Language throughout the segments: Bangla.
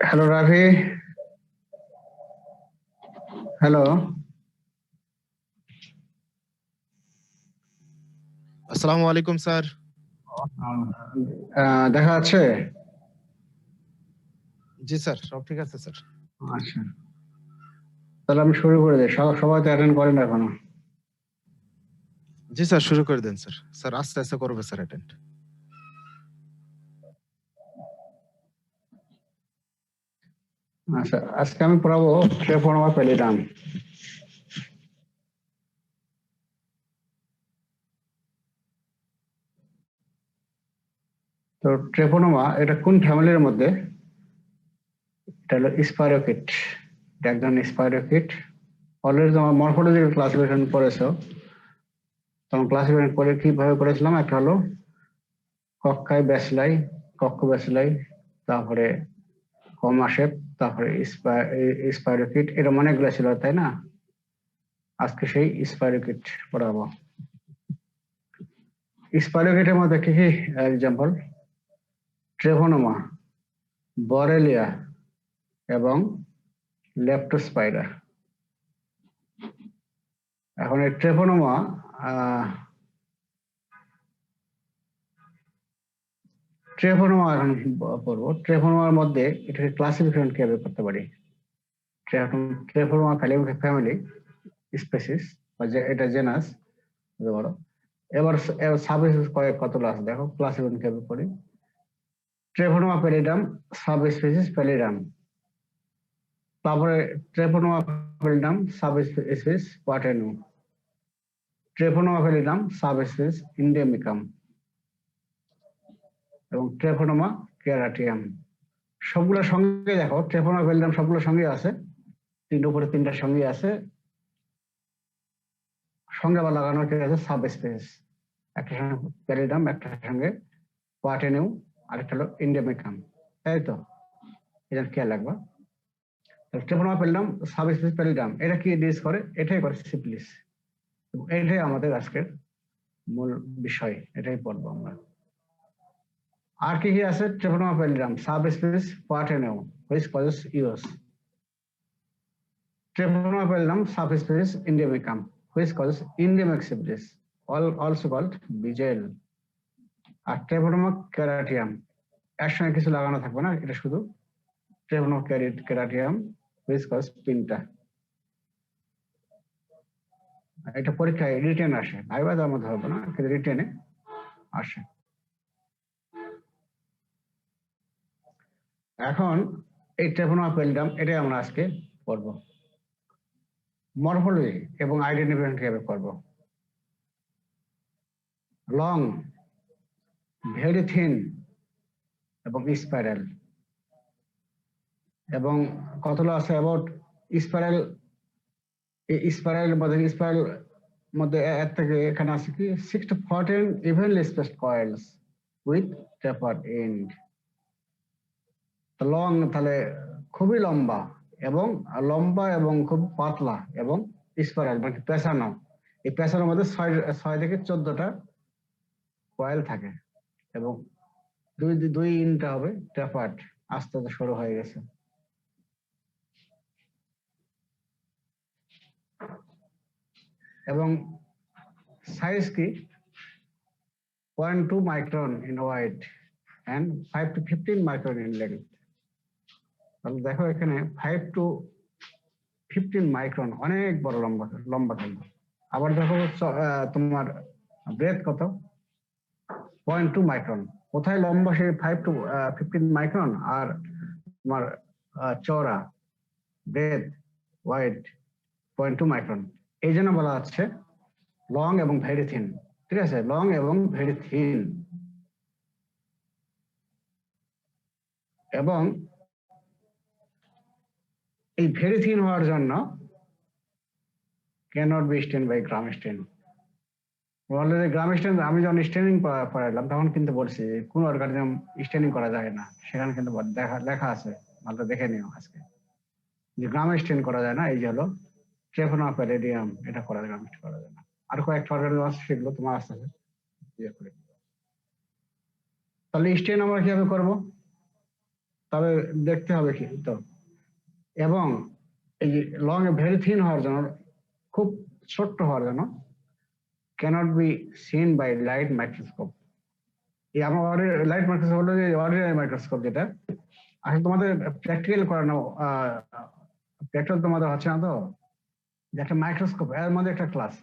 Hello Rafi, hello. আসসালামু আলাইকুম স্যার। দেখা যাচ্ছে? জি স্যার, সব ঠিক আছে স্যার। আচ্ছা, তাহলে আমি শুরু করে দিই। সবাই তো অ্যাটেন্ড করেন এখনো। জি স্যার, শুরু করে দেন স্যার। স্যার আস্তে আস্তে করবে স্যার অ্যাটেন্ড। আচ্ছা, আজকে আমি পড়াবো ট্রেফর্মা প্যালিডাম। তো ট্রেফর্মা এটা কোন ফ্যামিলির মধ্যে? এটা হলো স্পাইরোকিট। এটা একজন স্পাইরোকিট। অলরেডি তোমার মরফোলজিক্যাল ক্লাসিফিকেশন পড়েছো। তখন ক্লাসিফিকেশন করে কিভাবে করেছিলাম? একটা হলো কক্কাই ব্যাসিলাই, কক্ষ ব্যাসিলাই, তারপরে কমাসেপ, তারপরে স্পাইরোকিট, এরকম অনেকগুলো ছিল, তাই না? আজকে সেই স্পাইরোকিট পড়াবো। স্পাইরোকিটের মধ্যে কি কি এক্সাম্পল? ট্রেভোনোমা, বরেলিয়া এবং লেপ্টোস্পাইরা। এখন এই ট্রেভোনোমা এখন পড়বো। ট্রেভোনোমার মধ্যে এটাকে ক্লাসিফিকেশন কিভাবে করতে পারি? ট্রেভোনোমা ফ্যামিলি স্পেসিস, এটা জেনাস বড়। এবার সাবস্পেসিস কতগুলো আছে দেখো, ক্লাসিফিকেশন কিভাবে করি। ট্রেভোনোমা প্যালিডাম, সাবস্পেসিস প্যালিডাম। তারপরে ট্রেভোনোমা প্যালিডাম সাবস্পেসিস কোয়াটেনু, ট্রেভোনোমা প্যালিডাম সাবস্পেসিস ইন্ডেমিকাম এবং ট্রেভোনোমা কেরাটিয়াম। সবগুলোর সঙ্গে দেখো, ট্রেভোনোমা প্যালিডাম সবগুলোর সঙ্গে আছে, উপরে তিনটার সঙ্গে আছে। সঙ্গে আবার লাগানো ঠিক আছে সাবস্পেসিস, একটা সঙ্গে প্যালিডাম, একটা সঙ্গে কোয়াটেনু, আরেকটা হলো ইন্ডেমিকাম, তাই তো? এটা খেয়াল রাখবা। ট্রেভোনোমা প্যালিডাম সাবস্পেসিস প্যালিডাম এটা কি ডিস করে? এটাই করে সিফিলিস। এটাই আমাদের আজকের মূল বিষয়, এটাই পড়বো আমরা। আর কি কি আছে? Treponema pallidum subspecies pertenue which causes eos, Treponema pallidum subspecies endemicum which causes endemic syphilis, also called bejel. আর ট্রেভোনোমা কেরাটিয়াম এর সঙ্গে কিছু লাগানো থাকবে না, এটা শুধু ট্রেভোনোমা কেরাটিয়াম which causes পিন্টা। এটা পরীক্ষায় রিটেন আসে, ভাইবা দেওয়ার মধ্যে হবে না, কিন্তু রিটেনে আসে। এখন এই ট্রেভোনোমা প্যালিডাম এটাই আমরা আজকে পড়ব। মরফোলজি এবং আইডেন্টিফিকেশন কিভাবে করব? লং, ভেরি থিন এবং স্পাইরাল। এবং কতগুলো আছে অ্যাবাউট স্পাইরাল? স্পাইরাল মধ্যে এর থেকে এখানে আছে কি 6 to 14 evenly spaced coils with tapered end। Long তাহলে খুবই লম্বা এবং খুব পাতলা এবং স্পাইরাল মানে পেঁচানো। এই পেঁচানোর মধ্যে 6 থেকে 14টা কয়েল থাকে এবং দুই ইনটা হবে ট্যাপার্ড, আস্তে আস্তে সরু হয়ে গেছে। এবং সাইজ কি 0.2 micron in wide and 5 to 15 micron in length. তাহলে দেখো এখানে 5 to 15 মাইক্রন অনেক বড় লম্বা থাকবে। আবার দেখো তোমার ব্রেথ কত? 0.2 মাইক্রন। কোথায় লম্বা সেই 5 to 15 মাইক্রন, আর তোমার চওড়া ব্রেথ ওয়াইড 0.2 মাইক্রন। এই জন্য বলা হচ্ছে লং এবং ভেরি থিন। ঠিক আছে, লং এবং ভেরি থিন। এবং এই ভেরি থিন হওয়ার জন্য cannot be stain by Gram stain. Already Gram stain আমি যখন স্টেনিং পড়াইলাম তখন কিন্তু বলছি কোন অর্গানিজম স্টেনিং করা যায় না, সেখানে কিন্তু লেখা আছে, ভালো দেখে নিও আজকে, যে গ্রাম স্টেন করা যায় না। এই যে হলো ট্রেভোনোমা প্যালিডিয়াম, এটা করা গ্রাম স্টেন করা যায় না। আর কয়েকটা অর্গানিজম আছে, সেগুলো তোমার আস্তে আস্তে ইয়ে করে। তাহলে স্টেন আমরা কিভাবে করবো? তবে দেখতে হবে কি তো। এবং এই লং ভেরি থিন হওয়ার জন্য, খুব ছোট্ট হওয়ার জন্য cannot be seen by light microscope. এই আমার লাইট মাইক্রোস্কোপ হলো যে অর্ডিনারি মাইক্রোস্কোপ, যেটা আসলে তোমাদের প্র্যাকটিক্যাল করানো, প্র্যাকটিক্যাল তোমাদের হচ্ছে না তো, যে একটা মাইক্রোস্কোপ এর মধ্যে একটা ক্লাস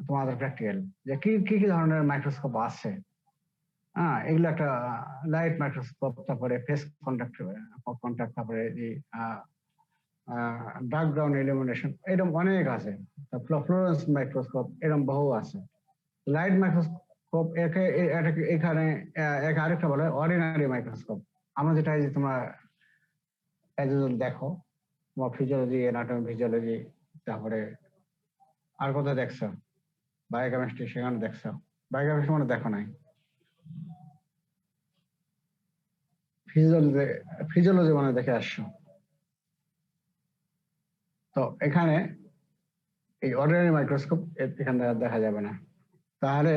তোমাদের প্র্যাকটিক্যাল, যে কি কি কি ধরনের মাইক্রোস্কোপ আছে। হ্যাঁ, এগুলো একটা লাইট মাইক্রোস্কোপ, তারপরে ফেস কন্ট্যাক্ট, তারপরে এই ডার্ক ব্রাউন ইলুমিনেশন, এরকম অনেক আছে। ফ্লোরেন্স মাইক্রোস্কোপ, এরকম বহু আছে। লাইট মাইক্রোস্কোপ এখানে আরেকটা বলে অর্ডিনারি মাইক্রোস্কোপ। আমরা যেটা এই যে তোমরা দেখো, তোমার ফিজিওলজি, অ্যানাটমি, ফিজিওলজি, তারপরে আর কোথায় দেখছো, বায়োকেমিস্ট্রি, সেখানে দেখছো। বায়োকেমিস্ট্রি মানে দেখো নাই, ফিজিওলজি মানে দেখে আসছো। তো এখানে এই অর্ডিনারি মাইক্রোস্কোপ এখানে দেখা যাবে না। তাহলে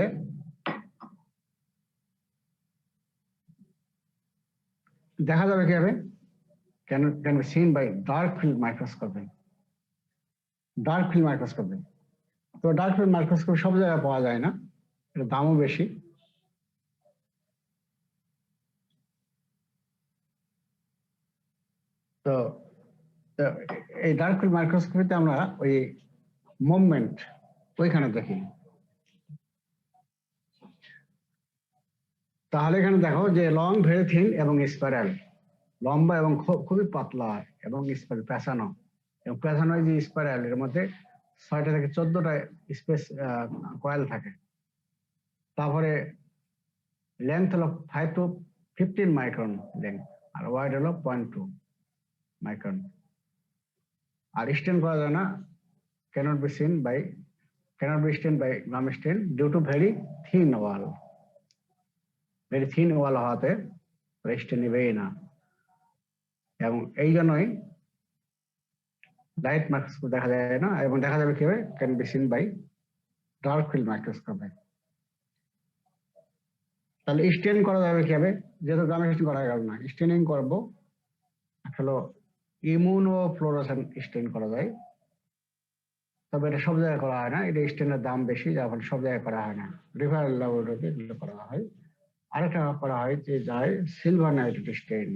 দেখা যাবে কিভাবে? can be seen by dark field microscopy. Dark field মাইক্রোস্কোপে, তো ডার্ক ফিল্ড মাইক্রোস্কোপ সব জায়গায় পাওয়া যায় না, এর দামও বেশি। তো তো এই ডার্ক ফিল্ড মাইক্রোস্কোপিতে আমরা ওই মুভমেন্ট ওইখানে দেখি। তাহলে এখানে দেখো যে লং, ভেরি থিন এবং স্পাইরাল, লম্বা এবং খুবই পাতলা এবং স্পাইরাল, পেঁচানো। এবং পেঁচানো যে স্পাইরাল, এর মধ্যে 6টা থেকে 14টা স্পেস কয়েল থাকে। তারপরে লেন্থ হলো 5 to 15 মাইক্রন লেন্থ, আর ওয়াইড হলো 0.2 মাইক্রন। আর স্টেন করা যায় না, cannot be seen by gram stain due to very thin wall. Very thin wall হওয়াতে স্টেন নেবেই না। এবং এই জন্যই লাইট মাইক্রোস্কোপ দেখা যায় না, এবং দেখা যাবে কিভাবে? Can be seen by dark field মাইক্রোস্কোপে। তাহলে স্টেন করা যাবে কিভাবে? যেহেতু গ্রাম স্টেন করা গেল না, স্টেনিং করবো আসলে ইমিউনো ফ্লোরোসেন্ট স্টেন করা যায়। তবে এটা সব জায়গায় করা হয় না, এটা স্টেনের দাম বেশি, যার ফলে সব জায়গায় করা হয় না। রেফারেল ল্যাবরেটরিতে এগুলো করা হয়। আরেকটা করা হয় যে যায় সিলভার নাইট্রেট স্টেন।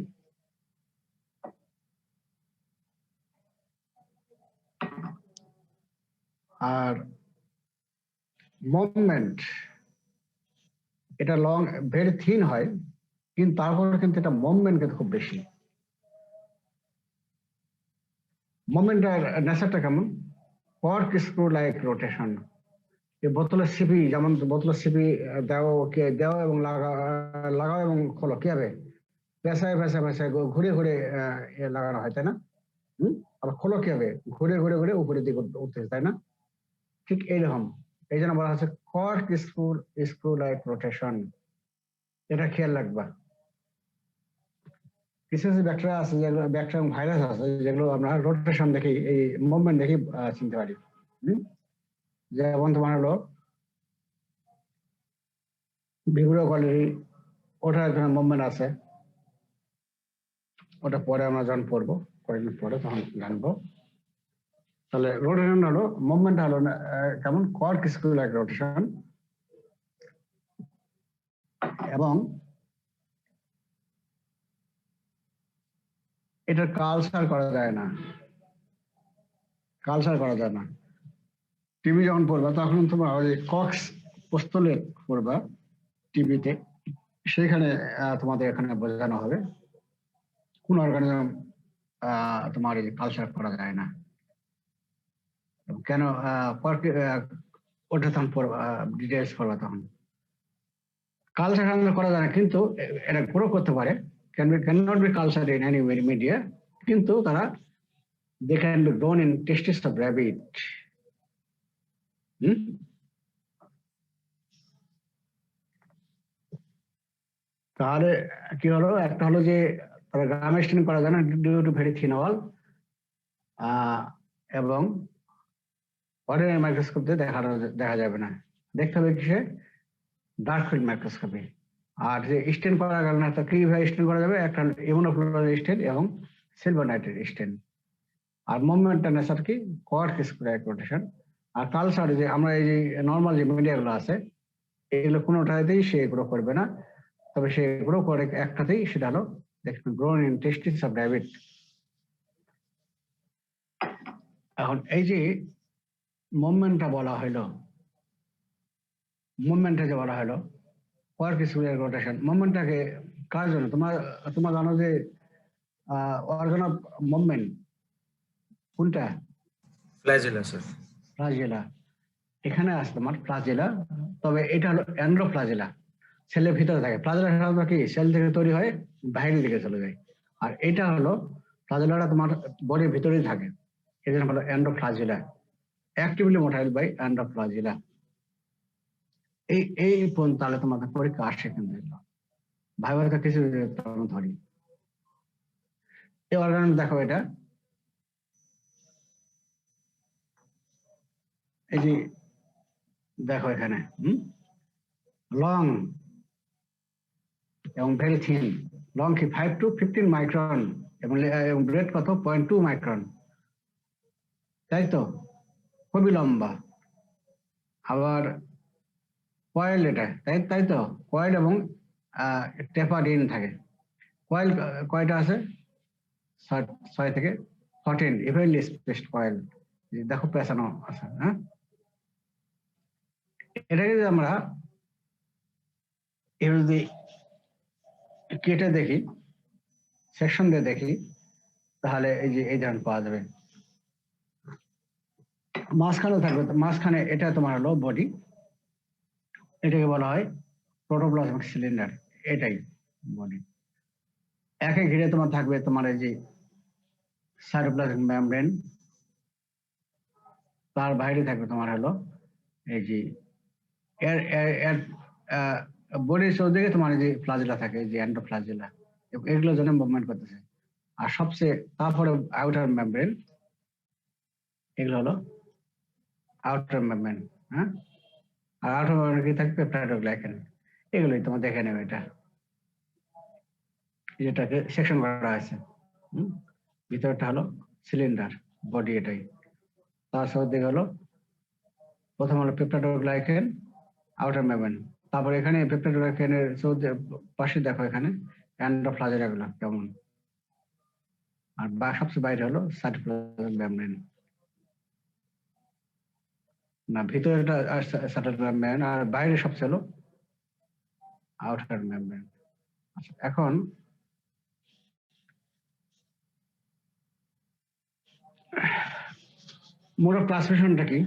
আর মুভমেন্ট, এটা লং ভেরি থিন হয়, কিন্তু তারপরে কিন্তু এটা মুভমেন্ট কিন্তু খুব বেশি। মুভমেন্টের নেচারটা কেমন? Cork screw like rotation. এই বোতলের সিপি, যেমন বোতলের সিপি দাও এবং লাগাও এবং খোলো, কি হবে? পেশায় ঘুরে ঘুরে লাগানো হয়, তাই না? আবার খোলো কি হবে? ঘুরে ঘুরে ঘুরে উপরের দিকে উঠতেছে, তাই না? ঠিক এইরকম, এই জন্য বলা হচ্ছে কর্ক স্ক্রু লাইক রোটেশন। এটা খেয়াল রাখবা। কিছু কিছু ব্যাকটেরিয়া আছে, যেগুলো ব্যাকটেরিয়া এবং ভাইরাস আছে, যেগুলো আমরা রোটেশন দেখি, এই মুভমেন্ট দেখি চিনতে পারি। যেমন তোমার হলো ভিব্রিও কলেরি, ওটার এখানে মুভমেন্ট আছে, ওটা পরে আমরা যখন পড়বো, কয়েকদিন পরে তখন জানবো। তাহলে রোটেশন হলো, মুভমেন্ট হলো কেমন? Cork screw like rotation. এবং এটা কালচার করা যায় না, টিভি যখন পড়বা তখন তোমার ওই কক্স পোস্তলেট পড়বা টিভিতে, সেখানে তোমাদের এখানে বোঝানো হবে কোন অর্গানিজম তোমার এই কালচার করা যায় না, কেন ওটা তখন পড়বা, ডিটেলস পড়বা তখন। কালচার করা যায় না, কিন্তু এটা গ্রো করতে পারে, can not be culture in any media, কিন্তু তারা they can be grown in testes of rabbit. তাহলে কি হলো? একটা হলো যে তারা গ্রাম স্টেন করা যায় না ডিউ টু ভেরি থিন ওয়াল, এবং অর্ডিনারি মাইক্রোস্কোপ দিয়ে দেখা যাবে না। দেখতে হবে কিসে? Dark field মাইক্রোস্কোপে। আর যে স্টেন করা গেল না, তো কিভাবে স্টেন করা যাবে? একটা ইমিউনোফ্লোরেসেন্ট স্টেন এবং সিলভার নাইট্রেট স্টেন। আর মুভমেন্টটা নেচার কি? Corkscrew rotation. আর কালচার যে আমরা এই যে নর্মাল যে মিডিয়াগুলো আছে, এগুলো কোনোটাতেই সে এগুলো করবে না। তবে সে এগুলো করে একটাতেই, সেটা হলো দেখবেন grown in testis of rabbit. এখন এই যে মুভমেন্টটা বলা হলো, মুভমেন্টটা যে বলা হলো কোয়ার্ক স্কয়ার রোটেশন, মুভমেন্টটাকে কার জন্য? তোমরা জানো যে অর্গান অফ মুভমেন্ট কোনটা? Flagella sir. ফ্লাজেলা। এখানে আছে তোমার ফ্লাজেলা, তবে এটা হলো অ্যান্ড্রোফ্লাজেলা, সেলের ভিতরে থাকে। ফ্লাজেলা সাধারণত কি সেল থেকে তৈরি হয়, বাইরের দিকে চলে যায়। আর এটা হলো ফ্লাজেলাটা তোমার বডির ভিতরেই থাকে, এই জন্য হলো অ্যান্ড্রোফ্লাজেলা, অ্যাক্টিভলি মোটাইল বাই অ্যান্ড্রোফ্লাজেলা। এই তাহলে তোমাদের পরীক্ষা আসে কিন্তু ভাইবার কিছু ধরি। এই অর্গান দেখো, এটা এই যে দেখো এখানে লং এবং ভেরি থিন। লং কি 5 to 15 মাইক্রন এবং ব্রেড কত? 0.2 মাইক্রন, তাই তো? খুবই লম্বা। আবার কয়েল, এটা তাই তো? কয়েল এবং টেপার্ড ইন থাকে। কয়েল কয়টা আছে? 6 থেকে 14 ইভেনলি স্পেসড কয়েল, দেখো পেছানো আছে। হ্যাঁ, এটাকে যদি আমরা এবার যদি কেটে দেখি, সেকশন দিয়ে দেখি, তাহলে এই যে এই ধরনের পাওয়া যাবে। মাঝখানে থাকবে, মাঝখানে এটা তোমার হলো বডি, এটাকে বলা হয় প্রোটোপ্লাজমিক সিলিন্ডার, এটাই বডি। একে ঘিরে তোমার থাকবে তোমার এই যে সাইটোপ্লাজমিক মেমব্রেন, তার বাইরে থাকবে তোমার হলো এই যে এর বডির চৌদিকে তোমার এই যে ফ্লাজেলা থাকে, এই যে অ্যান্ড্রোফ্লাজেলা, এগুলো জন্য মুভমেন্ট করতেছে। আর সবচেয়ে তারপরে আউটার মেমব্রেন, এগুলো হলো আউটার মেমব্রেন। হ্যাঁ, আর আউটার মেমব্রেন কি থাকবে? পেপ্টাইডোগ্লাইকেন। এগুলোই তোমার দেখে নেবে, এটা যেটাকে সেকশন করা আছে। ভিতরটা হলো সিলিন্ডার বডি, এটাই। তার সাথে দিকে হলো প্রথম হলো পেপ্টাইডোগ্লাইকেন, আউটার মেমব্রেন। তারপরে এখানে পেপ্টাইডোগ্লাইকেনের পাশে দেখো এখানে অ্যান্ড্রোফ্লাজেলা গুলো কেমন। আর সবচেয়ে বাইরে হলো সাইটোপ্লাজমিক মেমব্রেন, না ভিতরেটা সাইটোপ্লাজমিক মেমব্রেন, আর বাইরে সবচেয়ে হলো আউটার মেমব্রেন। আচ্ছা, এখন মোড অফ ট্রান্সমিশনটা কি?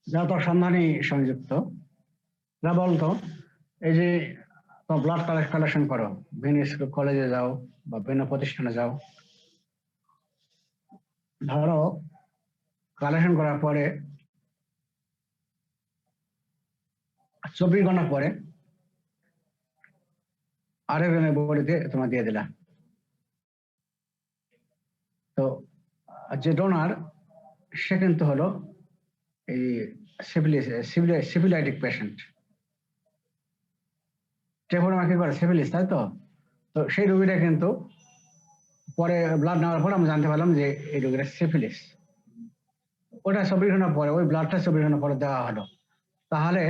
যত সন্ধানী সংযুক্ত, যা বলতো এই যে ব্লাড কালেকশন করো, বিভিন্ন স্কুল কলেজে যাও বা বিভিন্ন প্রতিষ্ঠানে যাও, ধরো কালেকশন করার পরে 24 ঘন্টা পরে আরেকজনের বডিতে তোমার দিয়ে দিলা। তো যে ডোনার, সে কিন্তু হলো এই সিফিলাইটিক পেশেন্ট। ট্রেপোনামা কি করে? সিফিলিস, তাই তো? তো সেই রোগীটা কিন্তু পরে ব্লাড নেওয়ার পর আমরা জানতে পারলাম যে এই রোগীটা সিফিলিস। ওটা 24 ঘন্টা পরে, ওই ব্লাডটা 24 ঘন্টা পরে দেওয়া হলো, তাহলে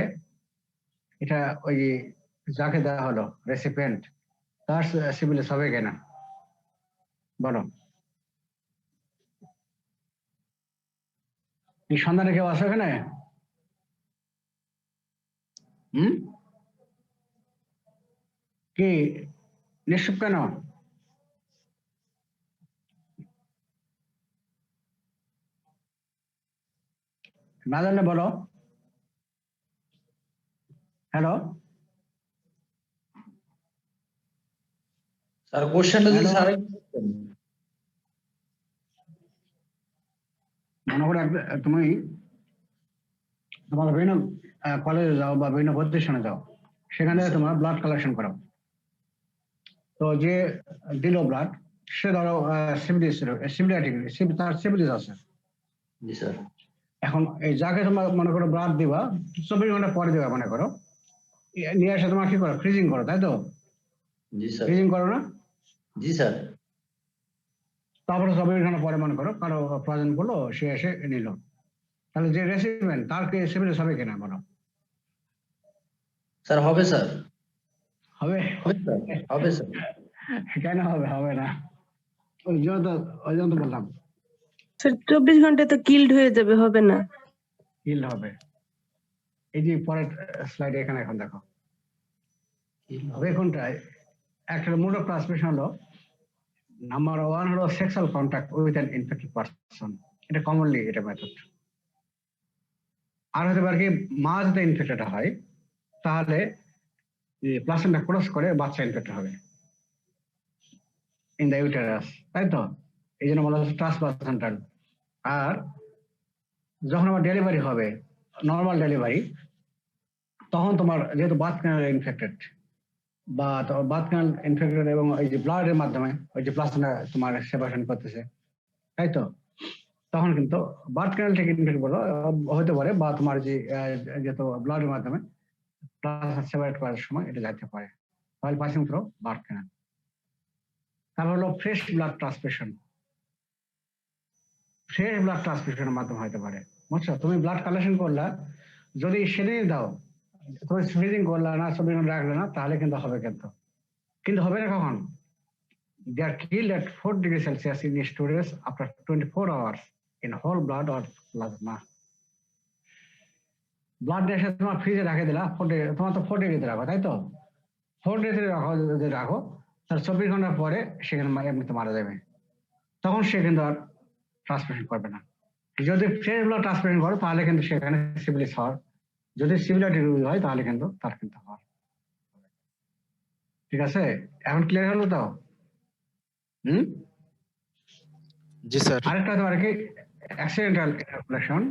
এটা ওই যাকে দেওয়া হলো রেসিপিয়েন্ট, তার সিফিলিস হবে কিনা বলো? এই সন্ধানে কেউ আছে এখানে? কি নিশ্চুপ কেন? না জানলে বলো। হ্যালো স্যার, কোশ্চেনটা যদি স্যার মনে করে তুমি তোমার বিভিন্ন কলেজে যাও বা বিভিন্ন প্রতিষ্ঠানে যাও, সেখানে তোমার ব্লাড কালেকশন করো। তো যে দিল ব্লাড, সে ধরো সিভিলিস, তার সিভিলিস আছে। জি স্যার। এখন এই যাকে তোমার মনে করো ব্লাড দিবা 24 ঘন্টা পরে দিবা মনে করো, নিয়ে এসে তোমার কি করো, ফ্রিজিং করো, তাই তো? জি স্যার। ফ্রিজিং করো না? জি স্যার। তারপরে 24 ঘন্টা পরে মনে করো কারো প্রয়োজন করলো, সে এসে নিল, তাহলে যে রেসিপিয়েন্ট তার কি সিভিলিস হবে কিনা বলো? স্যার হবে স্যার। হবে? হবে স্যার। হবে স্যার। কেন হবে? হবে না। ওই জন্য তো বললাম স্যার 24 ঘন্টা তো কিল্ড হয়ে যাবে, হবে না। কিল হবে। এই যে পরের স্লাইডে এখানে এখন দেখো, বেগুনটায় একটা মোড অফ ট্রান্সমিশন হলো নাম্বার 1 হলো sexual contact with an infected person, এটা কমনলি এটা মেথড। আর হতে পারে কি মা যদি ইনফেক্টেড হয় তাহলে প্লাসেন্টা ক্রস করে বাচ্চা ইনফেক্টেড হবে ইন দ্য ইউটেরাস, তাই তো? এই জন্য বলা হচ্ছে ট্রান্সপ্লাসেন্টাল। আর যখন আমার ডেলিভারি হবে, নর্মাল ডেলিভারি, তখন তোমার যেহেতু বার্থ ক্যানাল ইনফেক্টেড বা বার্থ ক্যানাল ইনফেক্টেড এবং এই যে ব্লাডের মাধ্যমে ওই যে প্লাসেন্টা তোমার সেপারেশন করতেছে, তাই তো? তখন কিন্তু বার্থ ক্যানাল থেকে ইনফেক্ট বলো হতে পারে, বা তোমার যে যেহেতু ব্লাডের মাধ্যমে প্লাসেন্টা সেপারেট করার সময় এটা যাইতে পারে, তাহলে পাসিং থ্রু বার্থ ক্যানাল। তারপর হলো fresh blood transfusion. Fresh blood ট্রান্সফিউশনের মাধ্যমে হতে পারে, বুঝছো? তুমি ব্লাড কালেকশন করলা, যদি সেদিনই দাও, তুমি ফ্রিজিং করলা না, 24 ঘন্টা রাখলে না, তাহলে কিন্তু হবে, কিন্তু হবে না কখন? They are killed at 4 degrees Celsius in storage after 24 hours in whole blood or plasma. Blood এসে তোমার ফ্রিজে রাখে দিলা, তোমার তো 4 ডিগ্রিতে রাখো, তাই তো? 4 ডিগ্রিতে রাখো, যদি রাখো তাহলে 24 ঘন্টা পরে সেখানে এমনিতে মারা যাবে, তখন সে কিন্তু আর ট্রান্সমিশন করবে না। যদি ফ্রেশ ব্লাড ট্রান্সমিশন করো তাহলে কিন্তু সেখানে সিভিলিস হওয়ার, যদি সিভিলিটি হয় তাহলে কিন্তু তার কিন্তু হওয়ার। ঠিক আছে, এখন ক্লিয়ার হলো তো? জি স্যার। আরেকটা হতে পারে কি accidental infection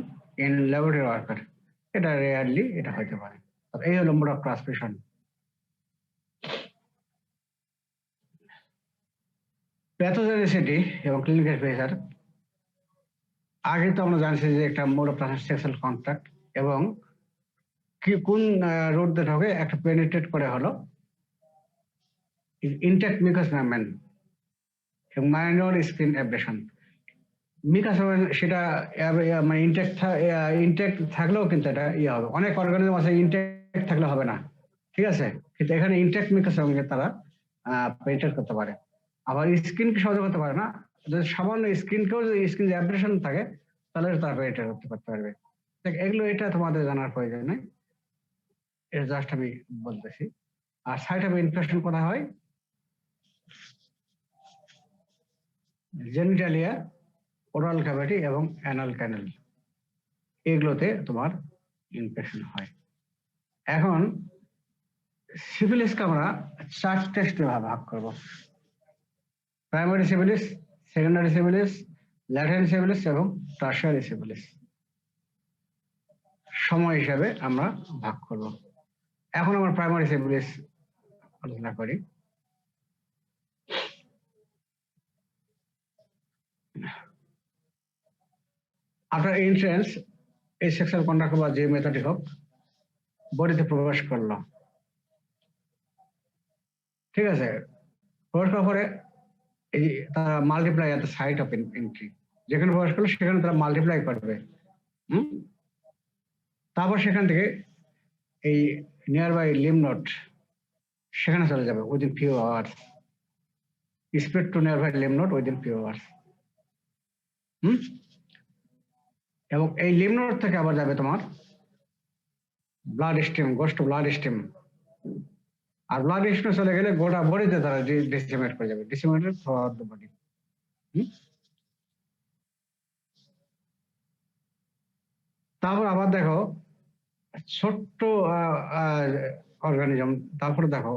in laboratory worker, এটা রেয়ারলি এটা হতে পারে। এই হলো মোড অফ ট্রান্সমিশন। প্যাথোজেনিসিটি এবং ক্লিনিক্যাল ফিচার, আগে তো আমরা জানছি যে একটা mode of transmission sexual contact, এবং কি কোন রোড দিয়ে ঢোকে, একটা পেনিট্রেট করে হলো ইনট্যাক্ট মিউকাস মেমব্রেন এবং মাইনর স্কিন অ্যাব্রেশন। মিকাস সেটা মানে ইনট্যাক্ট থাকলেও কিন্তু এটা ইয়ে হবে, অনেক অর্গানিজম আছে ইনট্যাক্ট থাকলে হবে না, ঠিক আছে? কিন্তু এখানে ইনট্যাক্ট মিকাস সঙ্গে তারা পেনিট্রেট করতে পারে। আবার স্কিনকে সহজে করতে পারে না, যদি সামান্য স্কিনকেও যদি স্কিন অ্যাব্রেশন থাকে তাহলে তারা পেনিট্রেট করতে পারবে। এগুলো এটা তোমাদের জানার প্রয়োজন নেই, এটা জাস্ট আমি বলতেছি। আর সাইট অফ ইনফেকশন কোথায় হয়? জেনিটালিয়া, ওরাল ক্যাভিটি এবং অ্যানাল ক্যানেল, এগুলোতে তোমার ইনফেকশন হয়। এখন সিফিলিসকে আমরা 4টে স্টেজে ভাগ করব: primary syphilis, secondary syphilis, latent syphilis এবং টারশিয়ারি সিফিলিস সময় হিসাবে আমরা ভাগ করব। এখন আমরা প্রাইমারি সিফিলিস আলোচনা করি। আফটার এন্ট্রান্স, এই সেক্সুয়াল কন্ডাক্ট বা যে মেথডই হোক বডিতে প্রবেশ করলো, ঠিক আছে? প্রবেশ করার পরে এই তারা multiply at the site of entry, যেখানে প্রবেশ করলো সেখানে তারা মাল্টিপ্লাই করবে। তারপর সেখান থেকে এই নিয়ার বাই লিম্ফ নোড সেখানে চলে যাবে within few hours, spread to nearby lymph node within few hours. এবং এই লিম্ফ নোড থেকে আবার যাবে তোমার blood stream, goes to blood stream. আর ব্লাড স্ট্রিম চলে গেলে গোটা বডিতে তারা ডিসিমেট করে যাবে, ডিসিমেটেড থ্রুআউট দ্য বডি। তারপর আবার দেখো ছোট্ট অর্গানিজম, তারপরে দেখো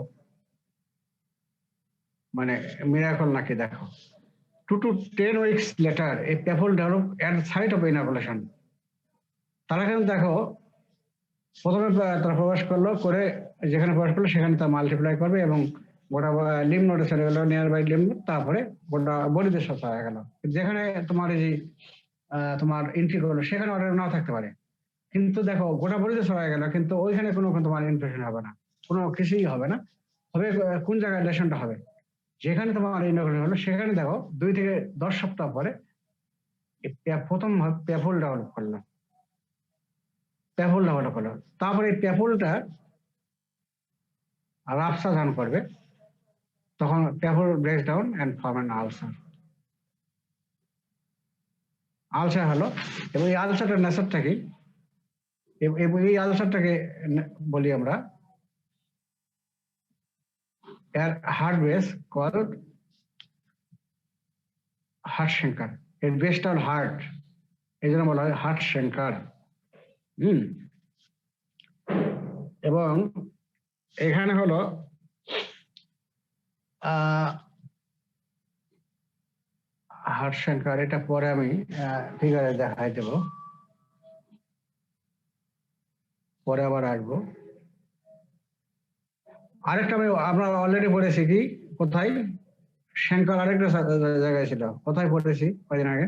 মানে মিরাকল নাকি দেখো 2 to 10 weeks later a papule develop at the site of inoculation। তারা কিন্তু দেখো প্রথমে তারা প্রবেশ করলো, করে যেখানে প্রবেশ করলো সেখানে তারা মাল্টিপ্লাই করবে এবং গোটা লিম্ফ নোডে চলে গেল, নিয়ার বাই লিম্ফ নোড, তারপরে গোটা বডিতে সচা হয়ে গেল। যেখানে তোমার এই তোমার এন্ট্রি করলো, সেখানে অর্ডার নাও থাকতে পারে, কিন্তু দেখো গোটা বডিতে ছড়ায় গেল, কিন্তু ওইখানে কোনো তোমার ইনফেকশন হবে না, কোনো কিছুই হবে না। হবে কোন জায়গায় লেশনটা হবে, যেখানে তোমার ইনফেকশন হলো সেখানে দেখো 2 থেকে 10 সপ্তাহ পরে প্রথম প্যাফুল ডেভেলপ করলো, তারপরে এই প্যাফুলটা রাফসা ধান করবে, তখন papule breaks down and form an ulcer হলো। এবং এই আলসারটার নেচারটা কি, এই আলসারটাকে বলি আমরা হার্ট বেস কল হার্ট সেঙ্কার, এর বেসটা হল হার্ট, এই জন্য বলা হয় হার্ট সেঙ্কার। এবং এখানে হলো হার্ট সেঙ্কার, এটা পরে আমি ফিগারে দেখাই দেব, পরে আবার আসবো। আরেকটা আমরা অলরেডি পড়েছি কি, কোথায় সেঙ্কার আরেকটা জায়গায় ছিল, কোথায় পড়েছি কদিন আগে?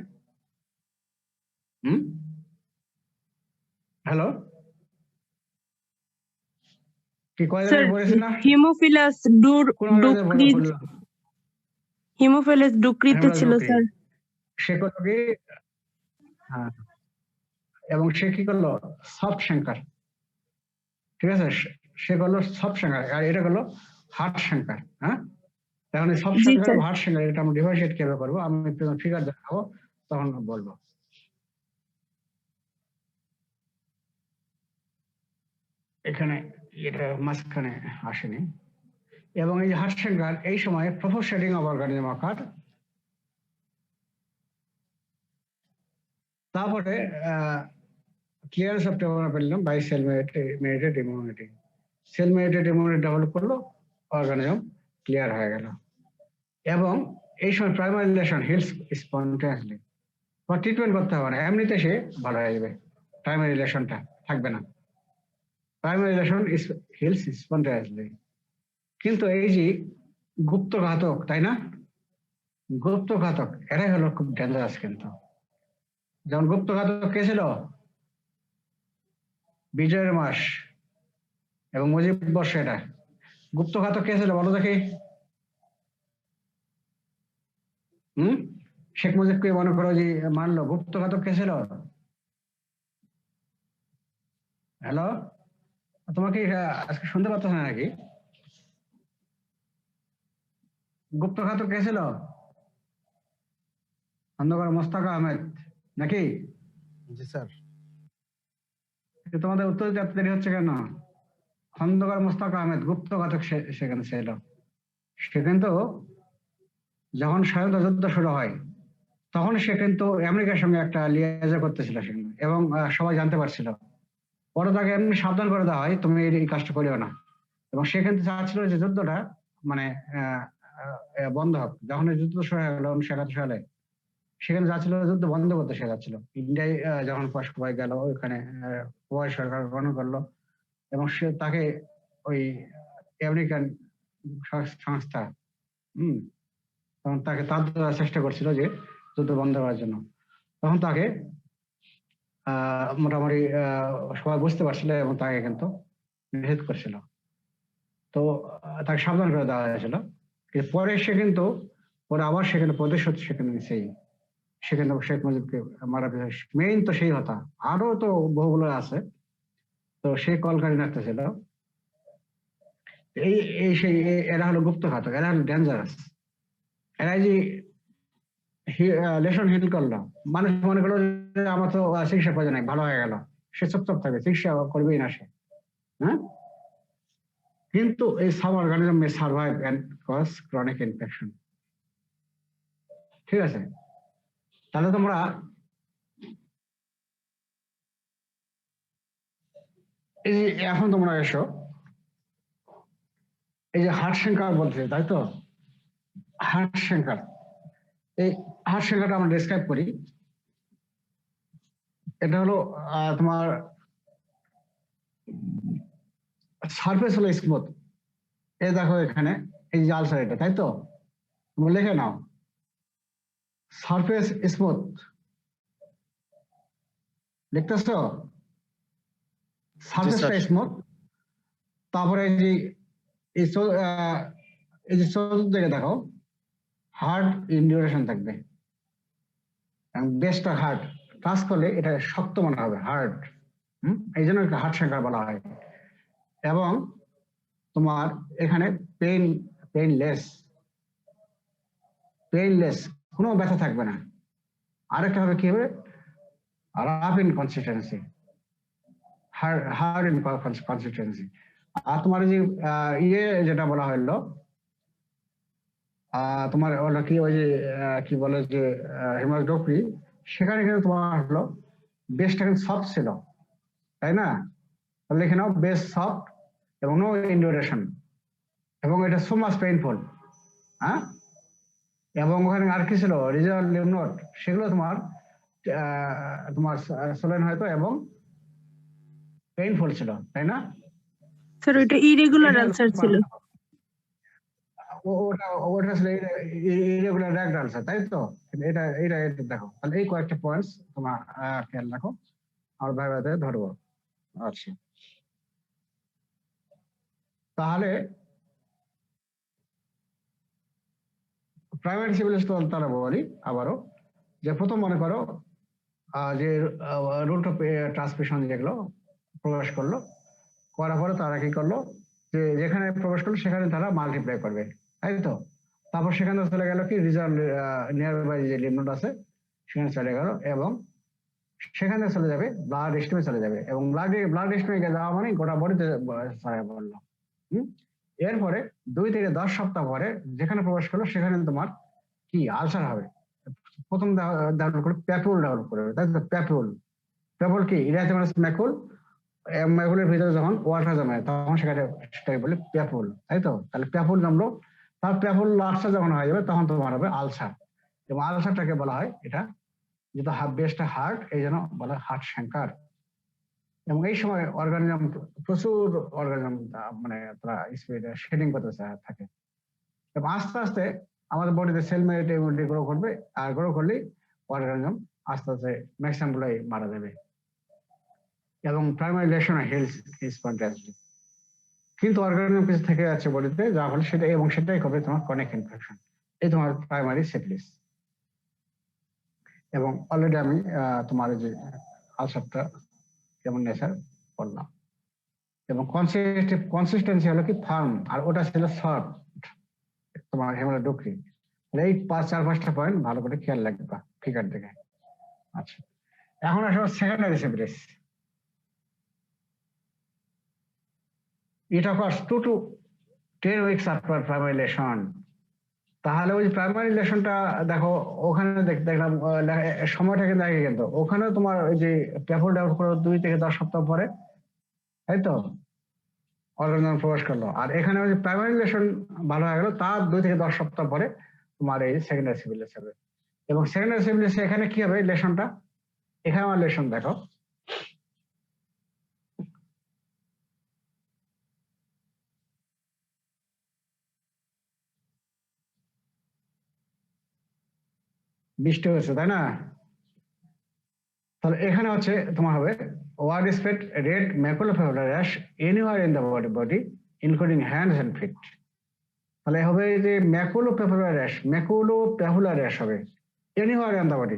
হ্যালো, কি কয়দিন আগে পড়েছি না? হিমোফিলাস ডুক্রিতে ছিল স্যার। সে করলো কি, হ্যাঁ, এবং সে কি করলো সফট সেঙ্কার, ঠিক আছে, সে করলো সফট সেঙ্কার, আর এটা করলো হার্ট সেঙ্কার। হ্যাঁ, এখন এই সফট সেঙ্কার হার্ট সেঙ্কার এটা আমরা ডিভাইসেট কিভাবে করবো, আমি ফিগার দেখাবো, তখন বলবো। এখানে এটা মাঝখানে আসেনি। এবং এই যে হার্ট সেঙ্কার, এই সময় প্রপোর্শনিং অফ অর্গানিজম আকার, তারপরে clearance of Treponema pallidum by cell mediated immunity, cell mediated immunity develop করলো, অর্গানিজম ক্লিয়ার হয়ে গেল। এবং এই সময় প্রাইমারি রিলেশন হিলস স্পন্টেনিয়াসলি, বা ট্রিটমেন্ট করতে হবে না, এমনিতে সে ভালো হয়ে যাবে, প্রাইমারি রিলেশনটা থাকবে না, প্রাইমারি রিলেশন হিলস স্পন্টেনিয়াসলি। কিন্তু এই যে গুপ্ত ঘাতক, তাই না, গুপ্ত ঘাতক এরাই হলো খুব ডেঞ্জারাস। কিন্তু যেমন গুপ্ত ঘাতক কে ছিল, বিজয়ের মাস এবং মুজিব বর্ষ, এটা গুপ্ত ঘাতক কে ছিল বলো দেখি? শেখ মুজিবকে মনে করো যে মানলো, গুপ্ত ঘাতক কে ছিল? হ্যালো, তোমাকে আজকে শুনতে পাচ্ছ না নাকি? গুপ্ত ঘাতক কে ছিল? খন্দকার মোস্তাক আহমেদ নাকি? জি স্যার। তোমাদের উত্তর দিতে দেরি হচ্ছে কেন? খন্দকার মোস্তাক আহমেদ গুপ্ত ঘাতক সেখানে ছিল। সে কিন্তু যখন স্বাধীনতা যুদ্ধ শুরু হয়, তখন সে কিন্তু আমেরিকার সঙ্গে একটা লিয়াজা করতেছিল সেখানে, এবং সবাই জানতে পারছিল। পরে তাকে এমনি সাবধান করে দেওয়া হয়, তুমি এই কাজটা করিও না। এবং সে কিন্তু চাচ্ছিল যে যুদ্ধটা মানে বন্ধ হোক। যখন এই যুদ্ধ শুরু হয়ে গেল 1971 সালে, সেখানে যাচ্ছিল যুদ্ধ বন্ধ করতে, সে যাচ্ছিল ইন্ডিয়ায়। যখন সবাই গেল ওইখানে, প্রবাসী সরকার গ্রহণ করলো, এবং সে তাকে ওই আমেরিকান সংস্থা তখন তাকে তার দ্বারা চেষ্টা করছিল যে যুদ্ধ বন্ধ করার জন্য। তখন তাকে মোটামুটি সবাই বুঝতে পারছিল, এবং তাকে কিন্তু নিষেধ করছিল। তো তাকে সাবধান করে দেওয়া হয়েছিল। পরে সে কিন্তু পরে আবার সেখানে প্রতিশোধ সেখানে সেখানে শেখ মুজিবকে মারা মেইন তো সেই হতা, আরো তো বহুগুলো আছে। তো সেই কলকারি নাড়তেছিল। সেই এরা হলো গুপ্ত ঘাতক, এরা হলো ডেঞ্জারাস। এরা যে লেশন হিল করলো, মানুষ মনে করলো যে আমার তো চিকিৎসা প্রয়োজন নাই, ভালো হয়ে গেল, সে চুপচাপ থাকবে, চিকিৎসা করবেই না সে। হ্যাঁ, কিন্তু এই sub organism may survive and cause chronic infection. ঠিক আছে, তাহলে তোমরা এই যে এখন তোমরা এসো, এই যে হার্ট সেঙ্কার বলছে, তাই তো? হার্ট সেঙ্কার, এই হার্ট সেঙ্কারটা আমরা ডেসক্রাইব করি। এটা হলো তোমার সারফেস হলো স্মুথ। এই দেখো এখানে এই যে আলসার, এটা তাই তো? তুমি লিখে নাও, সারফেস স্মুথ দেখতেছো সারফেসটা স্যার। স্মুথ, তারপরে এই চো- আহ, এই যে চতুর্দিকে দেখো হার্ড ইন্ডিউরেশন থাকবে, বেসটা হার্ড, টাচ করলে এটা শক্ত মনে হবে, হার্ড। এই জন্য হার্ড সেন্টার বলা হয়। এবং তোমার এখানে পেইন পেইনলেস পেইনলেস কোনো ব্যথা থাকবে না। আরেকটা হবে কি হবে, rough in consistency, hard in consistency. আর তোমার এই যে যেটা বলা হলো তোমার ওটা কি ওই যে কি বলে যে হিমালয়, সেখানে কিন্তু তোমার হলো বেসটা কিন্তু সফট ছিল, তাই না? তাহলে এখানেও বেস সফট এবং নো ইন্ডিউরেশন, এবং এটা সো মাচ পেইনফুল। হ্যাঁ, এবং ওখানে আর কি ছিল, রিজার্ভ লিমনোট, সেগুলো তোমার তোমার সোলেন হয়তো এবং পেইনফুল ছিল, তাই না? স্যার ওইটা ইরেগুলার এটা আনসার ছিল। ওটা ওটা আসলে ইরেগুলার র্যাগড আনসার, তাই তো? কিন্তু এটা দেখো, তাহলে এই কয়েকটা পয়েন্টস তোমার খেয়াল রাখো, আর ভাইভাতে ধরবো। আচ্ছা, তাহলে প্রাইমারি সিভিল তারা বলি আবারও, যে প্রথম মনে করো যে রুট অফ ট্রান্সমিশন যেগুলো প্রবেশ করলো, করার পরে তারা কি করলো, যে যেখানে প্রবেশ করলো সেখানে তারা মাল্টিপ্লাই করবে, তাই তো? তারপর সেখানে চলে গেল কি রিজার্ভ নিয়ার বাই যে লিমনোড আছে সেখানে চলে গেল, এবং সেখানে চলে যাবে ব্লাড স্ট্রিমে চলে যাবে, এবং ব্লাড স্ট্রিমে যাওয়া মানে গোটা বডিতে ছড়ায় পড়লো। এরপরে 2 থেকে 10 সপ্তাহ পরে যেখানে প্রবেশ করলো সেখানে তোমার কি আলসার হবে। প্রথম ডেভেলপ করে প্যাপুল ডেভেলপ করবে, তাই তো? প্যাপুল কি ইরাইথেমাস ম্যাকুল, ম্যাকুলের ভিতরে যখন ওয়াটার জমে তখন সেটাকে বলে প্যাপুল, তাই তো? তাহলে প্যাপুল জমলো, তার প্যাপুল আলসার যখন হয়ে যাবে তখন তোমার হবে আলসার, এবং আলসারটাকে বলা হয় এটা যেহেতু বেসটা হার্ট, এই জন্য বলা হয় হার্ট শ্যাঙ্কার। এবং এই সময় অর্গানিজম, প্রচুর অর্গানিজম মানে তারা স্পিড শেডিং করতে থাকে, এবং আস্তে আস্তে আমাদের বডিতে সেল ইমিউনিটি গ্রো করবে, আর গ্রো করলেই অর্গানিজম আস্তে আস্তে ম্যাক্সিমাম গুলাই মারা যাবে, এবং প্রাইমারি লেশন হেলথ স্পন্টানিয়াসলি। কিন্তু অর্গানিজম কিছু থেকে যাচ্ছে বডিতে, যা ফলে সেটা, এবং সেটাই করবে তোমার ক্রনিক ইনফেকশন, এই তোমার প্রাইমারি সিফিলিস। এবং অলরেডি আমি তোমার যে আলসারটা যেমন নেচার বললাম, এবং কনসিস্টেন্সি হলো কি ফার্ম, আর ওটা ছিল সফট তোমার হেমাটোক্রিন। এই 4-5টা পয়েন্ট ভালো করে খেয়াল রাখবা ফিগার দেখে। আচ্ছা, এখন আসলে secondary syphilis. It occurs 2 to 10 weeks after primary lesion. তাহলে ওই প্রাইমারি লেশনটা দেখো, ওখানে দেখলাম সময়টা কিন্তু আগে, কিন্তু ওখানে তোমার ওই যে প্যাপুল ডেভেলপ করো 2 থেকে 10 সপ্তাহ পরে, তাই তো? অর্গানিজম প্রবেশ করলো, আর এখানে ওই যে প্রাইমারি লেশন ভালো হয়ে গেল তার 2 থেকে 10 সপ্তাহ পরে তোমার এই সেকেন্ডারি সিফিলিস হবে। এবং সেকেন্ডারি সিফিলিস এখানে কি হবে লেশনটা, এখানে আমার লেশন দেখো, বৃষ্টি হয়েছে, তাই না? তাহলে এখানে হচ্ছে তোমার হবে widespread red maculopapular rash anywhere in the body including hands and feet. তাহলে হবে যে ম্যাকুলোপেপুলার র্যাশ হবে anywhere in the body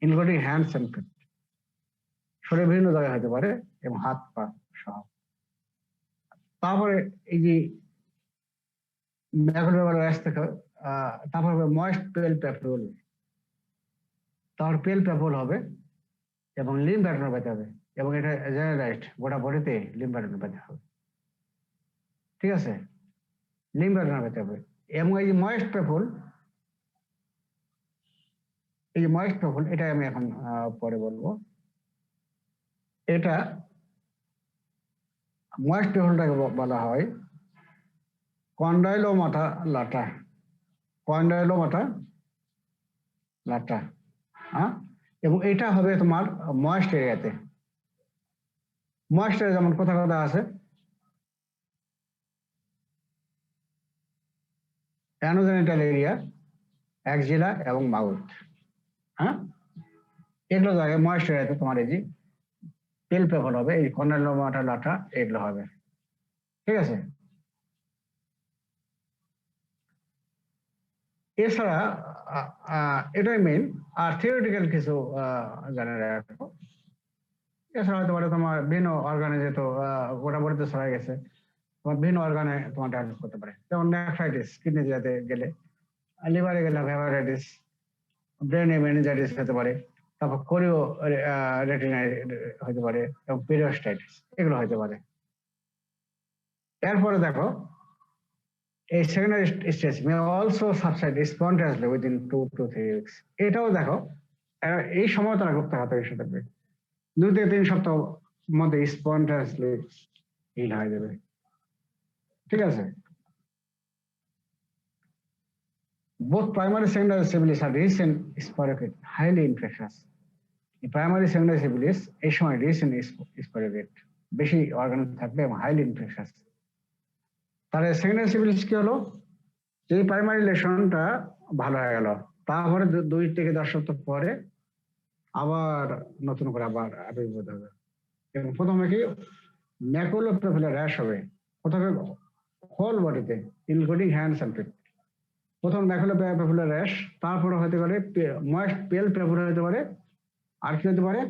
including hands and feet, শরীরের বিভিন্ন জায়গায় হতে পারে, এবং হাত পা সহ। তারপরে এই যে ম্যাকুলোপেপুলার র্যাশ থেকে তারপর হবে ময়েস্ট পেল প্যাপুল, তারপর পেল প্যাপুল হবে, এবং লিম্ফ অ্যাডেনোপ্যাথি হবে, এবং এটা জেনারেলাইজড গোটা বডিতে লিম্ফ অ্যাডেনোপ্যাথি হবে, ঠিক আছে? লিম্ফ অ্যাডেনোপ্যাথি হবে। এবং এই যে ময়েস্ট প্যাপুল, এটা আমি এখন পরে বলবো। এটা ময়েস্ট প্যাপুলটাকে বলা হয় কন্ডাইলোমাটা লাটা, হ্যাঁ? এবং এটা হবে তোমার ময়েস্ট এরিয়াতে। ময়েস্ট এরিয়া যেমন কোথায় কোথায় আছে, অ্যানোজেনিটাল এরিয়া, অ্যাক্সিলা এবং মাউথ, হ্যাঁ? এগুলো জায়গায় ময়েস্ট এরিয়াতে তোমার এই যে পেল পেপার হবে, এই কর্নেলোমাটা লাটা এগুলো হবে, ঠিক আছে। এছাড়া এটাই মেইন। আর থিওরিটিক্যাল কিছু জানে রাখো। এছাড়া হতে পারে তোমার বিভিন্ন অর্গানে, যেহেতু গোটা বডিতে ছড়াই গেছে, তোমার বিভিন্ন অর্গানে তোমার ডেভেলপ করতে পারে, যেমন নেফ্রাইটিস কিডনি যেতে গেলে, লিভারে গেলে হেপাটাইটিস, ব্রেনে মেনিনজাইটিস হতে পারে, তারপর কোরিও রেটিনাই হতে পারে, এবং পেরিওস্টাইটিস এগুলো হতে পারে। এরপরে দেখো এই secondary stage may also subside spontaneously within 2 to 3 weeks। এটাও দেখো এই সময় তারা গুপ্ত হাতে এসে থাকবে, 2 থেকে 3 সপ্তাহ মধ্যে স্পন্টানিয়াসলি হিল হয়ে যাবে, ঠিক আছে। Both primary and secondary syphilis are recent sporadic, highly infectious. Primary secondary syphilis এই সময় রিসেন্ট স্পোরেডিক, বেশি অর্গান থাকবে এবং হাইলি ইনফেকশাস। তাহলে সেকেন্ডারি সিফিলিস কি হলো, যে প্রাইমারি লেশনটা ভালো হয়ে গেল, তারপরে 2 থেকে 10 সপ্তাহ পরে আবার নতুন করে আবার আবির্ভূত হবে। এবং প্রথমে কি ম্যাকুলোপ্যাপুলার র্যাশ হবে, প্রথমে হোল বডিতে ইনক্লুডিং হ্যান্ডস এন্ড ফিট। প্রথম ম্যাকুলোপ্যাপুলার র্যাশ, তারপরে হতে পারে ময়েস্ট পেল পেপার হতে পারে, আর কি হতে পারে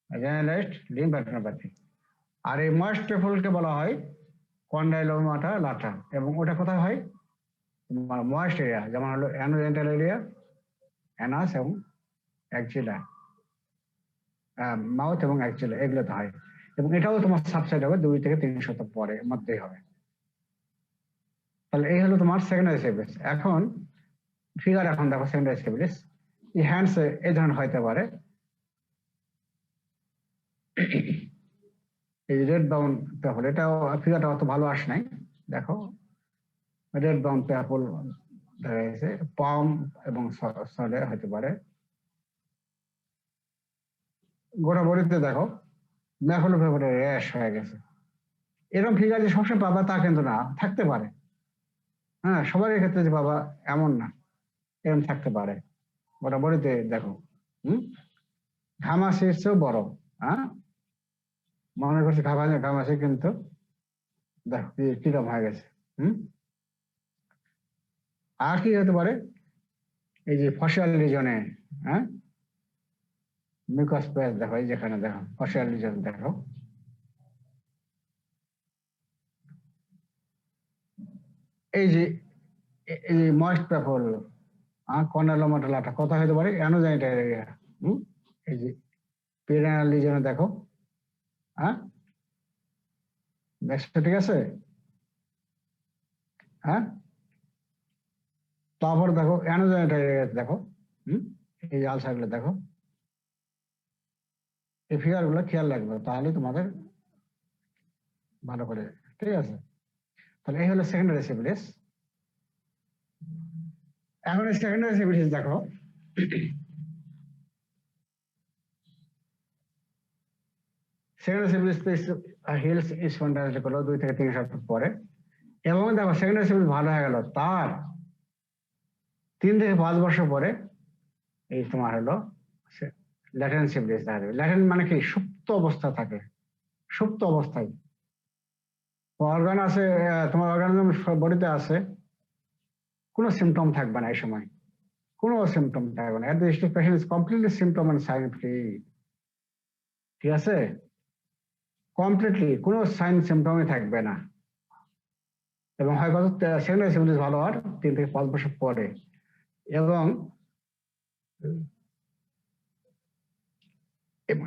জেনারেলাইজড লিম্ফ্যাডিনোপ্যাথি। আর এই ময়েস্ট পেপারকে বলা হয় কন্ডাইলোমাটা লাটা, এবং ওটা কোথায় হয় ময়েস্ট এরিয়া, যেমন হলো অ্যানোজেন্টাল এরিয়া, অ্যানাস এবং অ্যাক্সিলা, মাউথ এবং অ্যাক্সিলা, এগুলোতে হয়। এবং এটাও তোমার সাবসাইড হবে 2 থেকে 3 সপ্তাহ পরে মধ্যেই হবে। তাহলে এই হলো তোমার সেকেন্ডারি সিফিলিস। এখন ফিগার এখন দেখো সেকেন্ডারি সিফিলিস, এই হ্যান্ডস এই ধরনের হইতে পারে, এই রেড বাউন্ড পেপল, এটাও ফিগারটা অত ভালো আস নাই, দেখো রেড বাউন্ড পেপল দেখা গেছে, পাম এবং সলে হতে পারে। গোটা বডিতে দেখো ম্যাকুলো পেপারের র্যাশ হয়ে গেছে। এরকম ফিগার যে সবসময় পাবা তা কিন্তু না, থাকতে পারে, হ্যাঁ সবার ক্ষেত্রে যে বাবা এমন না, এরকম থাকতে পারে। গোটা বডিতে দেখো ঘামাসির চেয়েও বড়, হ্যাঁ মনে করছে ঘামাসি, কিন্তু দেখো কিরকম হয়ে গেছে। আর কি হতে পারে, এই যে ফসিয়াল রিজনে, হ্যাঁ মিউকাস প্যাচ দেখো, এই যেখানে দেখো ফসিয়াল রিজন দেখো, এই যে এই ময়েস্ট পেপল কর্নেলোমাটা লাটা কোথায় হতে পারে অ্যানোজেনিটাল এরিয়া, এই যে পেরিনাল রিজনে দেখো, হ্যাঁ দেখছো ঠিক আছে, হ্যাঁ তারপর দেখো অ্যানোজেনিটাল এরিয়া দেখো, এই আলসার গুলো দেখো, এই ফিগার গুলো খেয়াল রাখবে, তাহলে তোমাদের ভালো করে, ঠিক আছে। তাহলে এই হলো সেকেন্ডারি সিফিলিস। এখন সেকেন্ডারি সিফিলিস দেখো, সেকেন্ডারি সিফিলিস হিলস স্পন্টানিয়াসলি করলো 2 থেকে 3 সপ্তাহ পরে, এবং দেখো সেকেন্ডারি সিফিলিস ভালো হয়ে গেল, তার 3 থেকে 5 বছর পরে এই তোমার হলো ল্যাটেন্ট সিফিলিস দেখা যাবে। ল্যাটেন্ট মানে কি, সুপ্ত অবস্থা থাকে, সুপ্ত অবস্থায় অর্গান আছে, তোমার অর্গানিজম বডিতে আছে, কোনো সিমটম থাকবে না এই সময়, কোনো সিমটম থাকবে না। At the stage patient is completely symptom and sign free, ঠিক আছে, কমপ্লিটলি কোনো সাইন সিমটমই থাকবে না। এবং হয় কত সেকেন্ডারি সিফিলিস ভালো হওয়ার 3 থেকে 5 বছর পরে। এবং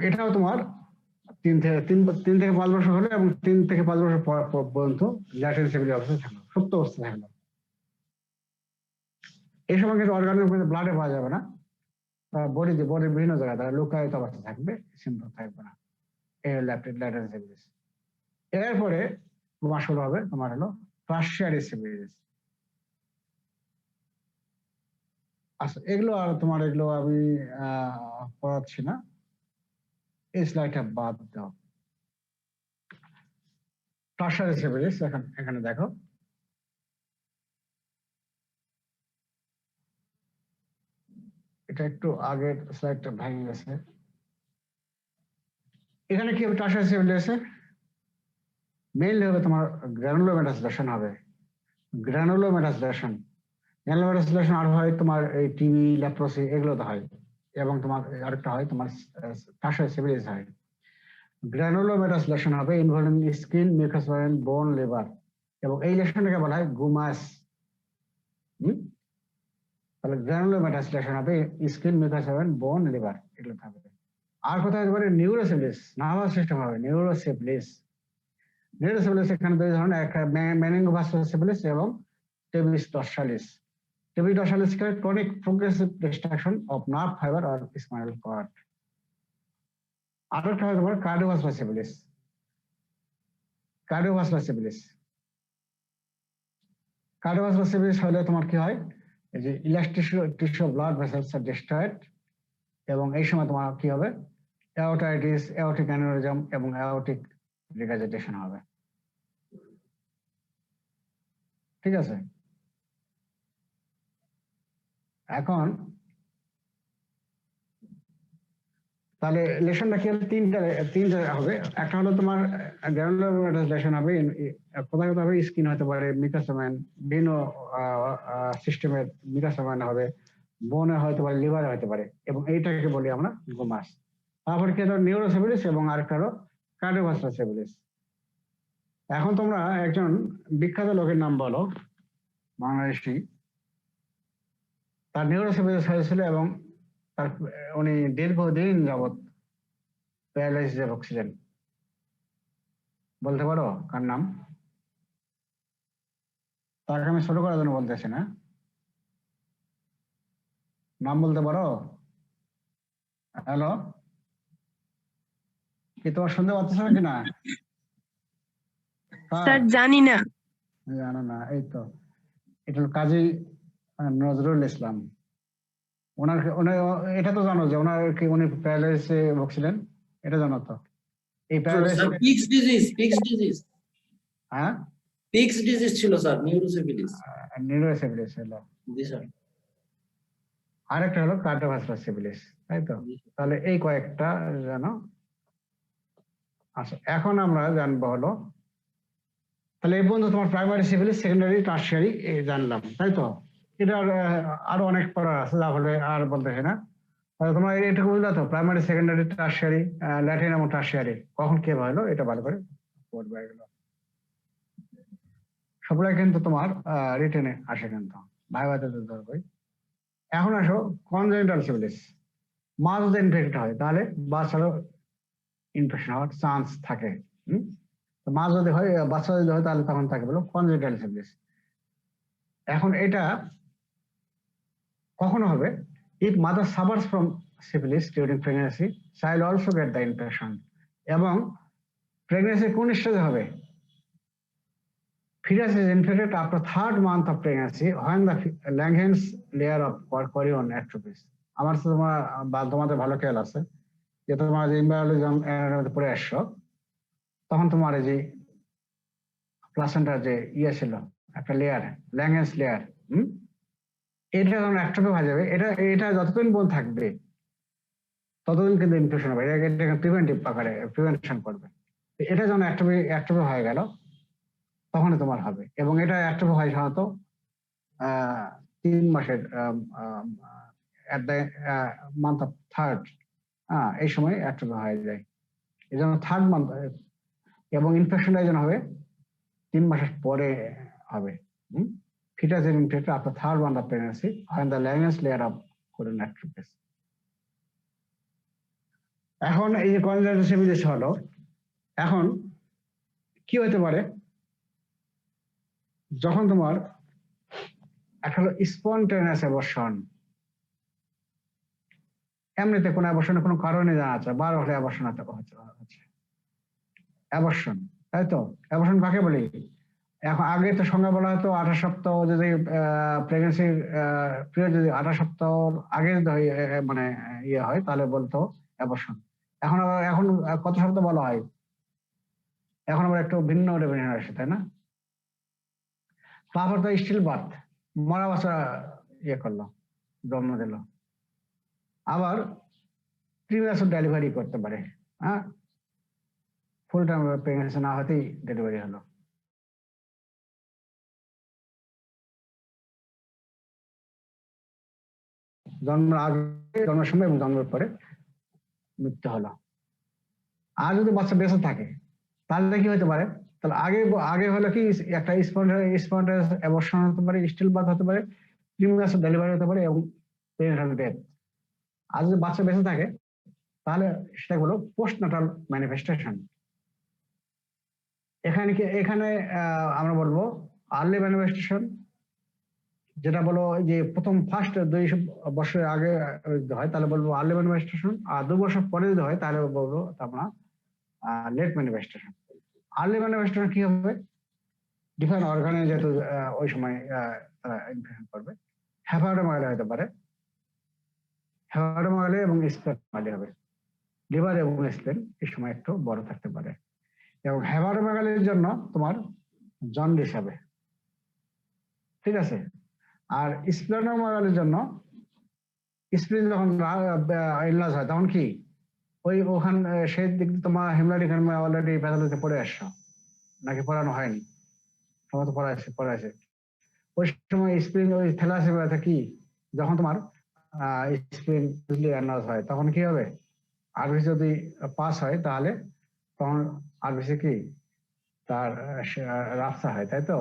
এটাও তোমার 3 থেকে 5 বছর হলে, এবং 3 থেকে 5 বছর পর্যন্ত ল্যাটেন্ট সিফিলিস অবস্থায় থাকলো, সুপ্ত অবস্থায় থাকলো। এই সময় কিন্তু অর্গানের ব্লাডে পাওয়া যাবে না, বডির বিভিন্ন জায়গায় তারা লুকায়িত অবস্থা থাকবে, সিমটম থাকবে না। এই হলো ল্যাটেন্ট সিফিলিস। এরপরে তোমার শুরু হবে তোমার হলো টারশিয়ারি সিফিলিস। আচ্ছা এগুলো আর তোমার এগুলো আমি পড়াচ্ছি না, এই স্লাইডটা বাদ দাও। টারশিয়ারি সিফিলিস এখানে দেখো, এটা একটু আগের স্লাইডটা ভেঙে গেছে, এখানে কি হবে টার্সিয়ারি সিভিলিসে মেইনলি হবে তোমার গ্রানুলোমেটাসলেশন হবে, গ্রানুলোমেটাসলেশন আর হয় তোমার এই টিবি লেপ্রোসি এগুলোতে হয়, এবং তোমার আরেকটা হয় তোমার টার্সিয়ারি সিভিলিস হয়। গ্রানুলোমেটাসলেশন হবে ইনভলভিং স্কিন, মিউকাস মেমব্রেন, বোন, লিভার, এবং এই লেশনটাকে বলা হয় গুমাস। তাহলে গ্রানুলোমেটাসলেশন হবে স্কিন, মিউকাস মেমব্রেন, বোন, লিভার এগুলো থাকবে। আর কোথায় হতে পারে নিউরোসিভিলিস, নার্ভাস সিস্টেম হবে নিউরোসিভিলিস। নিউরোসিভিলিস এখানে দুই ধরনের, একটা মেনিঙ্গোভাস্কুলার সিভিলিস এবং টেবিস ডর্সালিস। টেবিস ডর্সালিস কে chronic progressive destruction of nerve fibre or spinal cord. আরেকটা হতে পারে কার্ডিওভাস্কুলার সিভিলিস। কার্ডিওভাস্কুলার সিভিলিস হলে তোমার কি হয়, এই যে ইলাস্টিক টিস্যু ব্লাড ভেসেলস আর ডিস্ট্রয়েড, এবং এই সময় তোমার কি হবে অ্যাওর্টাইটিস, অ্যাওর্টিক অ্যানিউরিজম এবং অ্যাওর্টিক রিগার্জিটেশন হবে। ঠিক আছে, এখন তাহলে লেশনটা কি হবে, তিনটা হবে। একটা হলো তোমার গ্রানুলোমেটাস লেশন হবে, কোথায় কোথায় হবে, স্কিন হতে পারে, মিকাসোমেন বিভিন্ন সিস্টেমের মিকাসোমেন হবে, বোনে হতে পারে, লিভারে হতে পারে, এবং এইটাকে বলি আমরা গুমাস। তারপরে কি হলো নিউরোসিভিলিস, এবং আরেকটা হলো কার্ডিওভাস্কুলার সিভিলিস। এখন তোমরা একজন বিখ্যাত লোকের নাম বলো বাংলাদেশি, তার নিউরোসিভিলিস হয়েছিল এবং তার উনি দীর্ঘদিন যাবৎ প্যারালাইসিসে ভুগছিলেন। বলতে পারো কার নাম? তাকে আমি ছোট করার জন্য বলতেছি না, নাম বলতে পারো? হ্যালো, কি তোমার শুনতে পাচ্ছ নাকি না? স্যার জানি না। জানো না? এই তো, এটা হলো কাজী নজরুল ইসলাম। ওনার এটা তো জানো যে ওনার কি উনি প্যারালাইসিসে ভুগছিলেন, এটা জানো তো? এই প্যারালাইসিস পিক্স ডিজিজ হ্যাঁ পিক্স ডিজিজ ছিল স্যার, নিউরোসিভিলিস। নিউরোসিভিলিস হলো, জি স্যার। আরেকটা হলো কার্ডিওভাস্কুলার সিভিলিস, তাই তো? তাহলে এই কয়েকটা জানো। আচ্ছা, এখন আমরা জানবো হলো, তাহলে এই পর্যন্ত তোমার প্রাইমারি সিভিলিস, সেকেন্ডারি, টার্সিয়ারি জানলাম, তাই তো? এটা আরো অনেক পড়া আছে, তাহলে আর বলতেছি না। তাহলে তোমরা এটুকু বুঝলো তো, প্রাইমারি, সেকেন্ডারি, টার্সিয়ারি, ল্যাটিন এবং টার্সিয়ারি কখন কে হলো, এটা ভালো করে পড়বে। এগুলো সবগুলাই কিন্তু তোমার রিটেনে আসে, কিন্তু ভাইভাতে ধরবে। এখন আসো কনজেনিটাল সিভিলিস, মা যদি ইনফেক্টেড হয় তাহলে বাচ্চারও ইনফেকশন হওয়ার চান্স থাকে। মা যদি হয়, বাচ্চা যদি হয়, তাহলে তখন তাকে বলো কনজেনিটাল সিভিলিস। এখন এটা কখনো হবে, if mother suffers from সিভিলিস during pregnancy, child also get the infection. এবং প্রেগন্যান্সি কোন স্টেজে হবে? Fetus is infected after 3rd month of pregnancy when the Langerhans layer of chorion atrophies. আমার তোমাদের ভালো খেয়াল আছে যে তোমার যে ইম্বায়োলজিজম পড়ে আসছো, তখন তোমার এই যে প্লাসেন্টার যে ছিল একটা লেয়ার, ল্যাঙ্গেন্স লেয়ার, এটা যখন অ্যাট্রফি হয়ে যাবে, এটা যতদিন বোন থাকবে ততদিন কিন্তু ইনফেকশন হবে। এটা প্রিভেন্টিভ আকারে প্রিভেনশন করবে। এটা যখন অ্যাট্রফি হয়ে গেল তখনই তোমার হবে, এবং এটা অ্যাট্রফি হয় সাধারণত 3 মাসের at the month of 3rd, এই সময় অ্যাট্রফি হয়ে যায়। এই জন্য 3rd মান্থ, এবং ইনফেকশনটা যেন হবে 3 মাসের পরে হবে। Fetus is infected after 3rd month of pregnancy when the Langerhans layer of chorion atrophies. এখন এই যে কনজেনিটাল সিভিলিস হলো, এখন কি হতে পারে, যখন তোমার একটা স্পন্টেনিয়াস অ্যাবর্শন, এমনিতে কোনো অ্যাবর্শনের কোনো কারণে জানা আছে, 12 হলে অ্যাবর্শন হচ্ছে অ্যাবর্শন, তাই তো? অ্যাবর্শন কাকে বলি? এখন আগে তো সংজ্ঞা বলা হতো 28 সপ্তাহ, যদি প্রেগনেন্সির পিরিয়ড যদি 28 সপ্তাহ আগে মানে ইয়ে হয় তাহলে বলতো অ্যাবর্শন। এখন কত সপ্তাহ বলা হয়? এখন আবার একটু ভিন্ন ডেফিনিশন আসে, তাই না? তারপর তো স্টিল বার্থ, মরা বাচ্চা ইয়ে করলো, জন্ম দিল। আবার প্রিম্যাচুর ডেলিভারি করতে পারে, ফুল টার্ম প্রেগনেন্সি না হতেই ডেলিভারি হলো। জন্মের আগে, জন্মের সময় এবং জন্মের পরে মৃত্যু হলো। আর যদি বাচ্চা বেঁচে থাকে তাহলে কি হতে পারে? তাহলে আগে আগে হলো কি একটা স্পন্টানিয়াস অ্যাবর্শন হতে পারে, স্টিল বার্থ হতে পারে, প্রিম্যাচুর ডেলিভারি হতে পারে এবং পেরিনেটাল ডেথ। আর যদি বাচ্চা বেঁচে থাকে তাহলে সেটা হলো পোস্টনাটাল ম্যানিফেস্টেশন। এখানে আমরা বলবো আর্লি ম্যানিফেস্টেশন, যেটা বলো যে প্রথম ফার্স্ট 2 বছরের আগে যদি হয় তাহলে বলবো আর্লি ম্যানিফেস্টেশন, আর 2 বছর পরে যদি হয় তাহলে বলবো আমরা লেট ম্যানিফেস্টেশন। আর্লি ম্যানিফেস্টেশন কি হবে? ডিফারেন্ট অর্গানে যেহেতু ওই সময় ইনফেকশন করবে, হেপাটোমেগালি হতে পারে, হেপাটোমেগালি এবং স্প্লেনোমেগালি হবে। লিভার এবং স্প্লেন এই সময় একটু বড় থাকতে পারে, এবং হেপাটোমেগালির জন্য তোমার জন্ডিস হবে, ঠিক আছে। আর স্প্লেনোমেগালির জন্য স্প্লিন যখন ইনলার্জ হয় তখন কি ওখান সেই দিক দিয়ে তোমার হেমোরাইটিক অ্যানিমিয়া অলরেডি প্যাথোলজিতে পড়ে আসছো নাকি পড়ানো হয়নি? তোমার তো পড়া আছে। ওই সময় স্প্লিন ওই থ্যালাসেমিয়াতে কি যখন তোমার স্প্লিন এনলার্জ হয় তখন কি হবে? আরবিসি যদি পাস হয় তাহলে তখন আরবিসি কি তার রাস্তা হয়, তাই তো,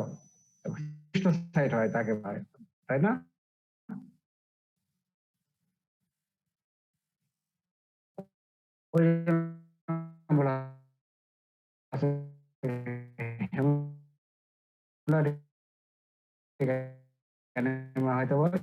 সাইট হয় তাকে, তাই না? ওই বলা আছে হয়তো বলে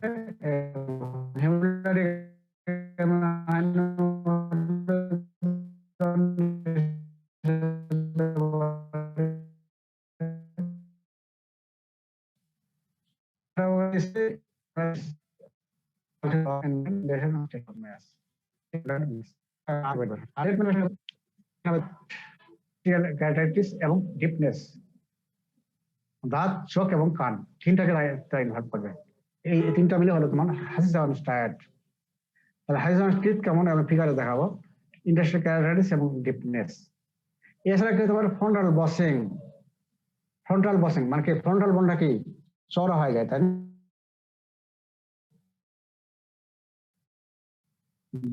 এবং ডিপনেস, দাঁত, চোখ এবং কান, তিনটাকে ইনভলভ করবে। এই তিনটা মিলে হলো তোমার হাসিজান্স টায়ার্ড। তাহলে হাসিজান্স টিথ কেমন আমি ফিগারে দেখাবো, ইন্ডাস্ট্রিয়াল ক্যারাটাইটিস এবং ডিপনেস। এছাড়া কি তোমার ফ্রন্টাল বসিং, ফ্রন্টাল বসিং মানে কি ফ্রন্টাল বোনটা কি চওড়া হয়ে যায়, তাই না?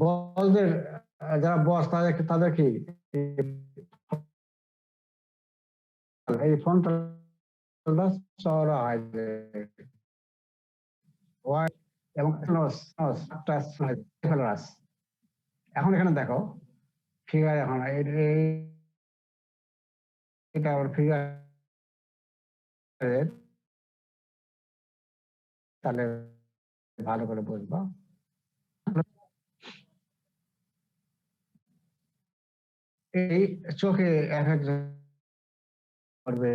বসদের যারা বস তাদের কি এই ফ্রন্টাল চওড়া হয়ে যায় এবং এখন এখানে দেখো ফিগার, এখন এটা আবার ফিগার তাহলে ভালো করে বুঝবো। এই চোখে এফেক্ট করবে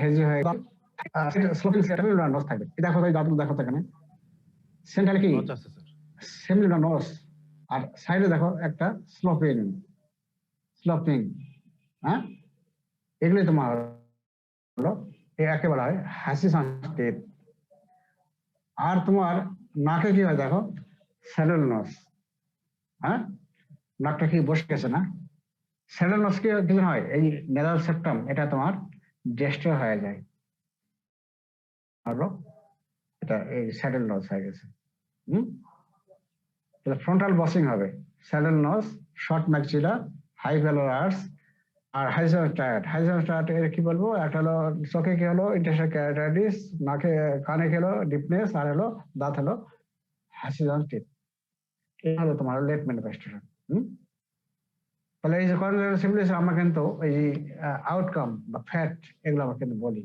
হেজি হয়ে থাকবে। দেখো দেখো এখানে সেন্ট্রাল কি নচ আছে স্যার। সেমিনার নস, আর সাইডে দেখো একটা স্লোপিং, হ্যাঁ, এগুলোই তোমার হলো একে বলা হয় হাসি সংস্কৃত। আর তোমার নাকে কি হয় দেখো স্যাডেল নস, হ্যাঁ, নাকটা কি বসে গেছে না? স্যাডেল নস কি হয়, এই নেজাল সেপ্টাম এটা তোমার ডেস্ট্রয় হয়ে যায়, হলো এটা এই স্যাডেল নস হয়ে গেছে। ফ্রন্টাল বসিং হবে, স্যাডেল নস, শর্ট ম্যাক্সিলা, হাই ভ্যালোরাস, আর হাইজার টায়ার্ড এর কি বলবো, একটা হলো চোখে কি হলো ইন্টারস্টাল ক্যারাটাইটিস, নাকে কানে কি হলো ডিপনেস, আর হলো দাঁত হলো হাসিজান্স টিথ। এই হলো তোমার লেট ম্যানিফেস্টেশন। তাহলে এই যে কর্নিয়াল সিভিলাইজেশন আমরা কিন্তু এই আউটকাম বা ফ্যাট এগুলো আমরা কিন্তু বলি,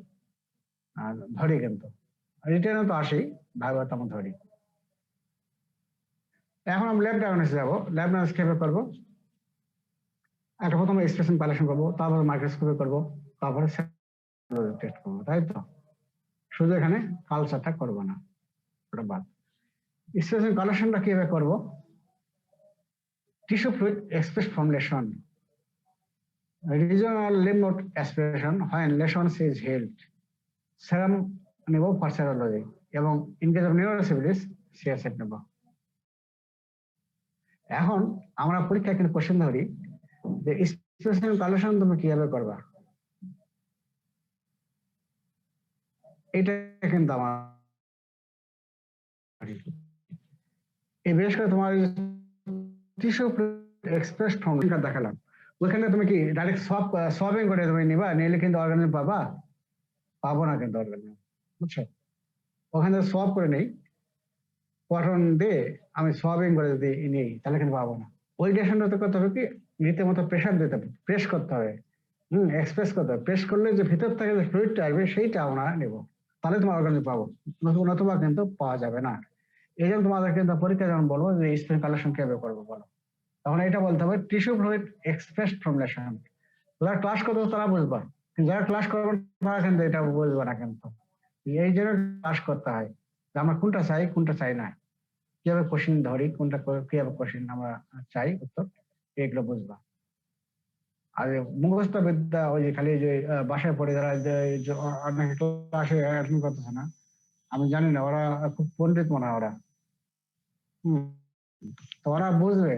আর ধরি কিন্তু রিটেনও তো আসি, ভাইবার আমরা ধরি। এখন আমরা ল্যাব ডায়াগনোসিস যাবো। ল্যাব ডায়াগনোসিস কিভাবে করবো? একটা প্রথমে এক্সপ্রেশন পাইলেশন করবো, তারপরে মাইক্রোস্কোপে করবো, তারপরে টেস্ট করবো, তাই তো। শুধু এখানে কালচারটা করবো না, ওটা বাদ। স্পেসিফিক কালেকশনটা কিভাবে করব? Tissue fluid express from lesion, regional lymph node aspiration when lesions is healed, serum নেব ফর serology এবং ইন কেস অফ নিউরোসিফিলিস সিএসএফ নেব। এখন আমরা পরীক্ষায় কিন্তু কোশ্চেন ধরি যে স্পেসিফিক কালেকশন তুমি কিভাবে করবা, এটা কিন্তু আমার এই বিশেষ করে তোমার টিস্যু এক্সপ্রেস ফ্রম দেখালাম, ওইখানে তুমি কি ডাইরেক্ট সোয়াবিং করে তুমি নিবা, নিলে কিন্তু অর্গানিজম পাবো না কিন্তু অর্গানিজম, বুঝছো? ওখানে সোয়াব করে নেই, কটন দিয়ে আমি সোয়াবিং করে যদি নিই তাহলে কিন্তু পাবো না। ওই রেশনটা করতে হবে কি নিতে মতো প্রেশার দিতে হবে, প্রেস করতে হবে, এক্সপ্রেস করতে হবে। প্রেস করলে যে ভিতর থেকে যে ফ্লুইডটা আসবে সেইটা আমরা নেব, তাহলে তোমার অর্গানিজম পাবো, নতুবা কিন্তু পাওয়া যাবে না। এই জন্য তোমাদের কিন্তু পরীক্ষা যখন বলবো যে স্পেস কালেকশন কিভাবে করবো বলো, তখন এটা বলতে হবে tissue fluid express from lesion. যারা ক্লাস করবে তারা বুঝবা, যারা ক্লাস করবে তারা কিন্তু এটা বুঝবে না। কিন্তু এই জন্য ক্লাস করতে হয় যে আমরা কোনটা চাই কোনটা চাই না, কিভাবে কোশ্চিন ধরি, কোনটা কিভাবে কোশ্চিন আমরা চাই উত্তর, এগুলো বুঝবা। আর মুখস্থ বিদ্যা ওই যে খালি যে বাসায় পড়ে যারা যে অনেক ক্লাসে অ্যাটেন্ড করতেছে না, আমি জানি না, ওরা খুব পণ্ডিত মনে হয় ওরা, তো ওরা বুঝবে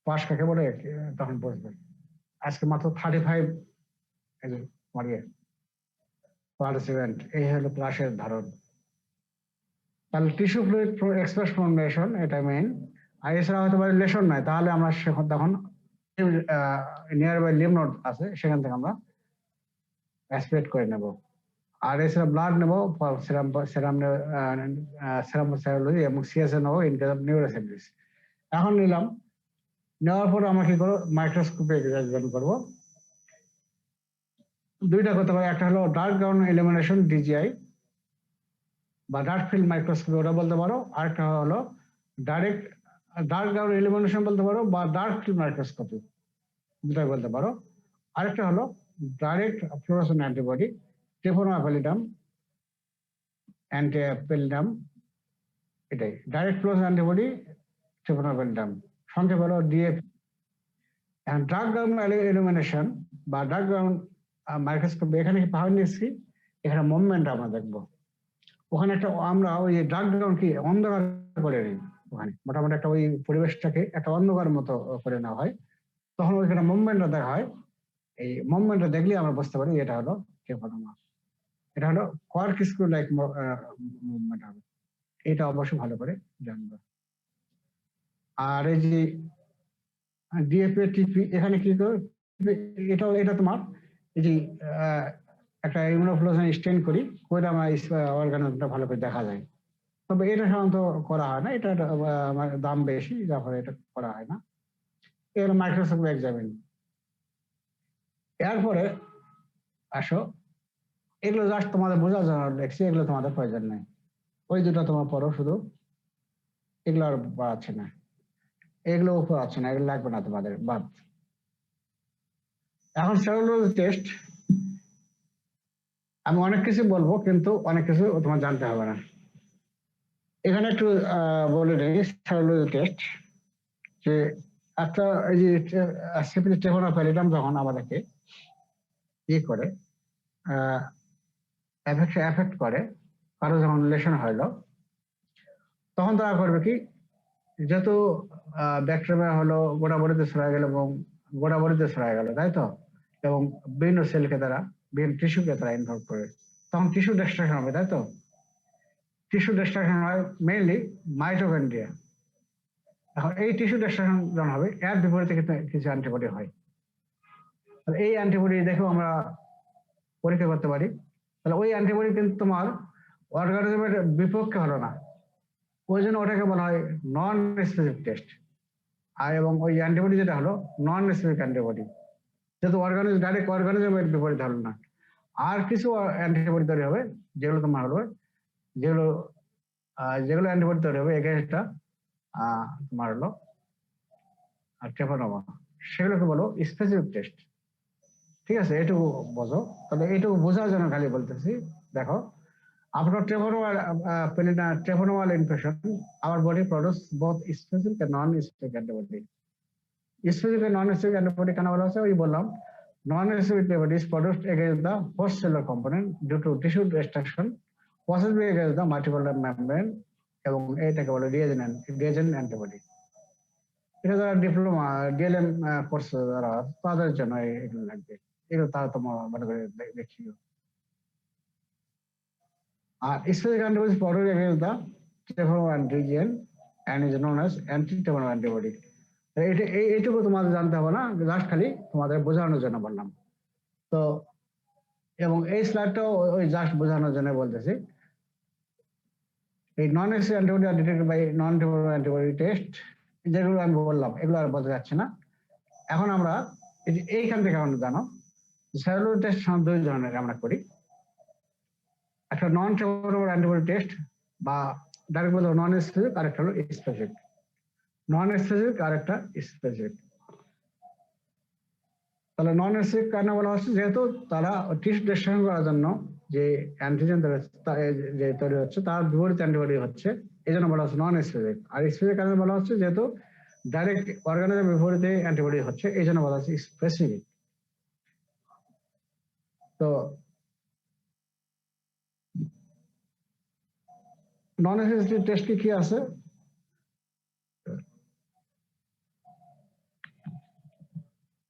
পাস কাকে বলে, তখন বুঝবে। আজকে মাত্র 35 পার্টিসিপেন্ট, এই হলো ক্লাসের ধারণ। তাহলে tissue fluid express from lesion এটা মেইন। আর এছাড়া হয়তো লেশন নাই, তাহলে আমরা তখন নিয়ার বাই লিম্ফ নোড আছে সেখান থেকে আমরা অ্যাসপিরেট করে নেব। আর এছাড়া ব্লাড নেব সেরাম সেরোলজি এবং সিএসএ নেবো ইন কেস অফ নিউরোসিফিলিস। এখন নিলাম, নেওয়ার পর আমরা কি করবো, মাইক্রোস্কোপে এক্সামিন করবো। দুইটা করতে পারি, একটা হলো ডার্ক গ্রাউন্ড ইলুমিনেশন ডিজিআই বা ডার্ক ফিল্ড মাইক্রোস্কোপি ওটা বলতে পারো, আরেকটা হলো ডাইরেক্ট ডার্ক গ্রাউন্ড ইলুমিনেশন বলতে পারো বা ডার্ক ফিল্ড মাইক্রোস্কোপি, দুটাই বলতে পারো। আরেকটা হলো ডাইরেক্ট ফ্লোরোসেন্ট অ্যান্টিবডি, টেফোনা প্যালিডাম অ্যান্টিপ্যালিডাম, এটাই ডাইরেক্ট ফ্লোরোসেন্ট অ্যান্টিবডি টেফোনা প্যালিডাম, সংক্ষেপ হলো ডিএফ। এখন ডার্ক গ্রাউন্ড ইলুমিনেশন বা ডার্ক গ্রাউন্ড মাইক্রোস্কোপি, এখানে কি পাওয়া নিচ্ছি, এখানে মুভমেন্ট আমরা দেখবো। ওখানে একটা আমরা ওই ডার্ক গ্রাউন্ড কি অন্ধকার করে নিই, ওখানে মোটামুটি একটা ওই পরিবেশটাকে একটা অন্ধকার মতো করে নেওয়া হয়, তখন ওইখানে মুভমেন্টটা দেখা হয়। এই মুভমেন্টটা দেখলে আমরা বুঝতে পারি এটা হলো টেফোনোমা, এটা হলো কর্ক স্ক্রু লাইক মুভমেন্ট হবে, এটা অবশ্যই ভালো করে জানবো। আর এই যে ডিএফএ টিপি, এখানে কি করে এটা তোমার এই যে একটা ইমিউনোফ্লুরেসেন্স স্টেন করি করে আমার অর্গানিজমটা ভালো করে দেখা যায়। তবে এটা সাধারণত করা হয় না, এটা দাম বেশি, যার ফলে এটা করা হয় না। এগুলো মাইক্রোস্কোপ এক্সামিন। এরপরে আসো, এগুলো জাস্ট তোমাদের বোঝার জন্য দেখছি, এগুলো তোমাদের প্রয়োজন নেই, ওই দুটো তোমার পড়ো শুধু, এগুলো আর বাড়াচ্ছে না, এগুলো উপর আছে না, এগুলো লাগবে না তোমাদের, বাদ। এখন সেরোলজি টেস্ট আমি অনেক কিছু বলবো, কিন্তু অনেক কিছু তোমার জানতে হবে না। এখানে একটু বলে নিই সেরোলজি টেস্ট, যে একটা এই যে টেফোনা প্যালিডাম যখন আমাদেরকে ই করে এফেক্ট করে, কারো যখন লেশন হইলো, তখন তারা করবে কি, যেহেতু ব্যাকটেরিয়া হলো গোড়াবড়িতে ছড়ায় গেল এবং গোড়াবড়িতে ছড়ায় গেল, তাই তো, এবং বিভিন্ন সেলকে তারা বিভিন্ন টিস্যুকে তারা ইনভলভ করে, তখন টিস্যু ডিস্ট্রাকশন হবে, তাই তো। টিস্যু ডিস্ট্রাকশন হয় মেইনলি মাইটোকন্ড্রিয়া। এখন এই টিস্যু ডিস্ট্রাকশন যখন হবে, এর বিপরীতে কিছু অ্যান্টিবডি হয়, এই অ্যান্টিবডি দেখেও আমরা পরীক্ষা করতে পারি। তাহলে ওই অ্যান্টিবডি কিন্তু তোমার অর্গানিজমের বিপক্ষে হলো না, ওই জন্য ওটাকে বলা হয় নন স্পেসিফিক টেস্ট। আর এবং ওই অ্যান্টিবডি যেটা হলো নন স্পেসিফিক অ্যান্টিবডি, যেহেতু ডাইরেক্ট অর্গানিজমের বিপরীতে হলো না। আর কিছু অ্যান্টিবডি তৈরি হবে যেগুলো তোমার হলো যেগুলো অ্যান্টিবডি তৈরি হবে এগেইনস্টটা তোমার হলো টেফোনোমা, সেগুলোকে বলো স্পেসিফিক টেস্ট। ঠিক আছে, এটুকু বোঝো। তাহলে এইটুকু বোঝার জন্য খালি বলতেছি, দেখো After treponema infection, our body produces both specific and non-specific antibody. Specific and non-specific antibody কেন বলা হচ্ছে ওই বললাম non-specific antibody is produced against the host cellular component due to tissue destruction, possibly against the multipolar membrane এবং এটাকে বলে reagent antibody. এটা যারা ডিপ্লোমা ডিএলএম কোর্স যারা তাদের জন্য এগুলো লাগবে, এগুলো তারা তোমার মনে করে দেখিও। আর specific antibody is produced against the treponema antigen and is known as anti-treponema antibody. এইটুকু তোমাদের জানতে হবে না, জাস্ট খালি তোমাদের বোঝানোর জন্য বললাম। তো এবং এই স্লাইডটাও ওই জাস্ট বোঝানোর জন্য বলতেছি। এই non steric antibody are detected by non treponema antibody test, যেগুলো আমি বললাম এগুলো আর বলতে যাচ্ছি না। এখন আমরা এইখান থেকে আমরা জানো সেলুলার টেস্ট দুই ধরনের আমরা করি, একটা নন ট্রেপোনেমা অ্যান্টিবডি টেস্ট বা ডাইরেক্ট বলতে নন স্পেসিফিক, আর একটা হলো স্পেসিফিক। নন স্পেসিফিক আর একটা স্পেসিফিক। তাহলে নন স্পেসিফিক কেন বলা হচ্ছে, যেহেতু তারা টিস্যু ডিস্ট্রাকশন করার জন্য যে অ্যান্টিজেন যে তৈরি হচ্ছে তার বিপরীত অ্যান্টিবডি হচ্ছে, এই জন্য বলা হচ্ছে নন স্পেসিফিক। আর স্পেসিফিক কেন বলা হচ্ছে, যেহেতু ডাইরেক্ট অর্গানিজমের বিপরীতে অ্যান্টিবডি হচ্ছে, এই জন্য বলা হচ্ছে স্পেসিফিক। তো নন স্পেসিফিক টেস্ট কি আছে?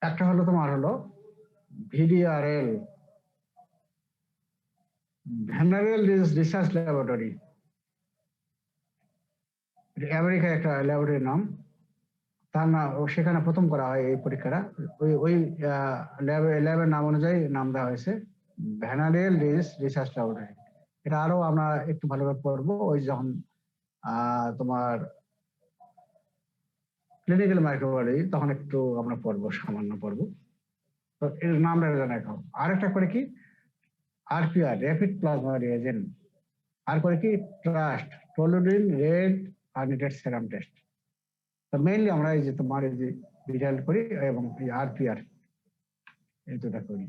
একটা হলো তোমার হলো ভিডিআরএল, ভেনারেল রিসার্চ ল্যাবরেটরি, আমেরিকার একটা ল্যাবরেটরির নাম। তার নাম সেখানে প্রথম করা হয় এই পরীক্ষাটা, ওই ল্যাবের নাম অনুযায়ী নাম দেওয়া হয়েছে ভেনারেল রিসার্চ ল্যাবরেটরি। এটা আরো আমরা একটু ভালোভাবে পড়বো ওই যখন তোমার ক্লিনিক্যাল মাইক্রোবায়োলজি, তখন একটু আমরা পড়বো, সামান্য পড়বো। তো এর নামটা জানা রাখো। আরেকটা করে কি আরপিআর, র্যাপিড প্লাজমা রিয়েজেন্ট। আর করে কি ট্রাস্ট, টলুডিন রেড আর্নিটেড সেরাম টেস্ট। তো মেইনলি আমরা এই যে তোমার এই যে ভিডিআর করি এবং এই আরপিআর, এই দুটা করি।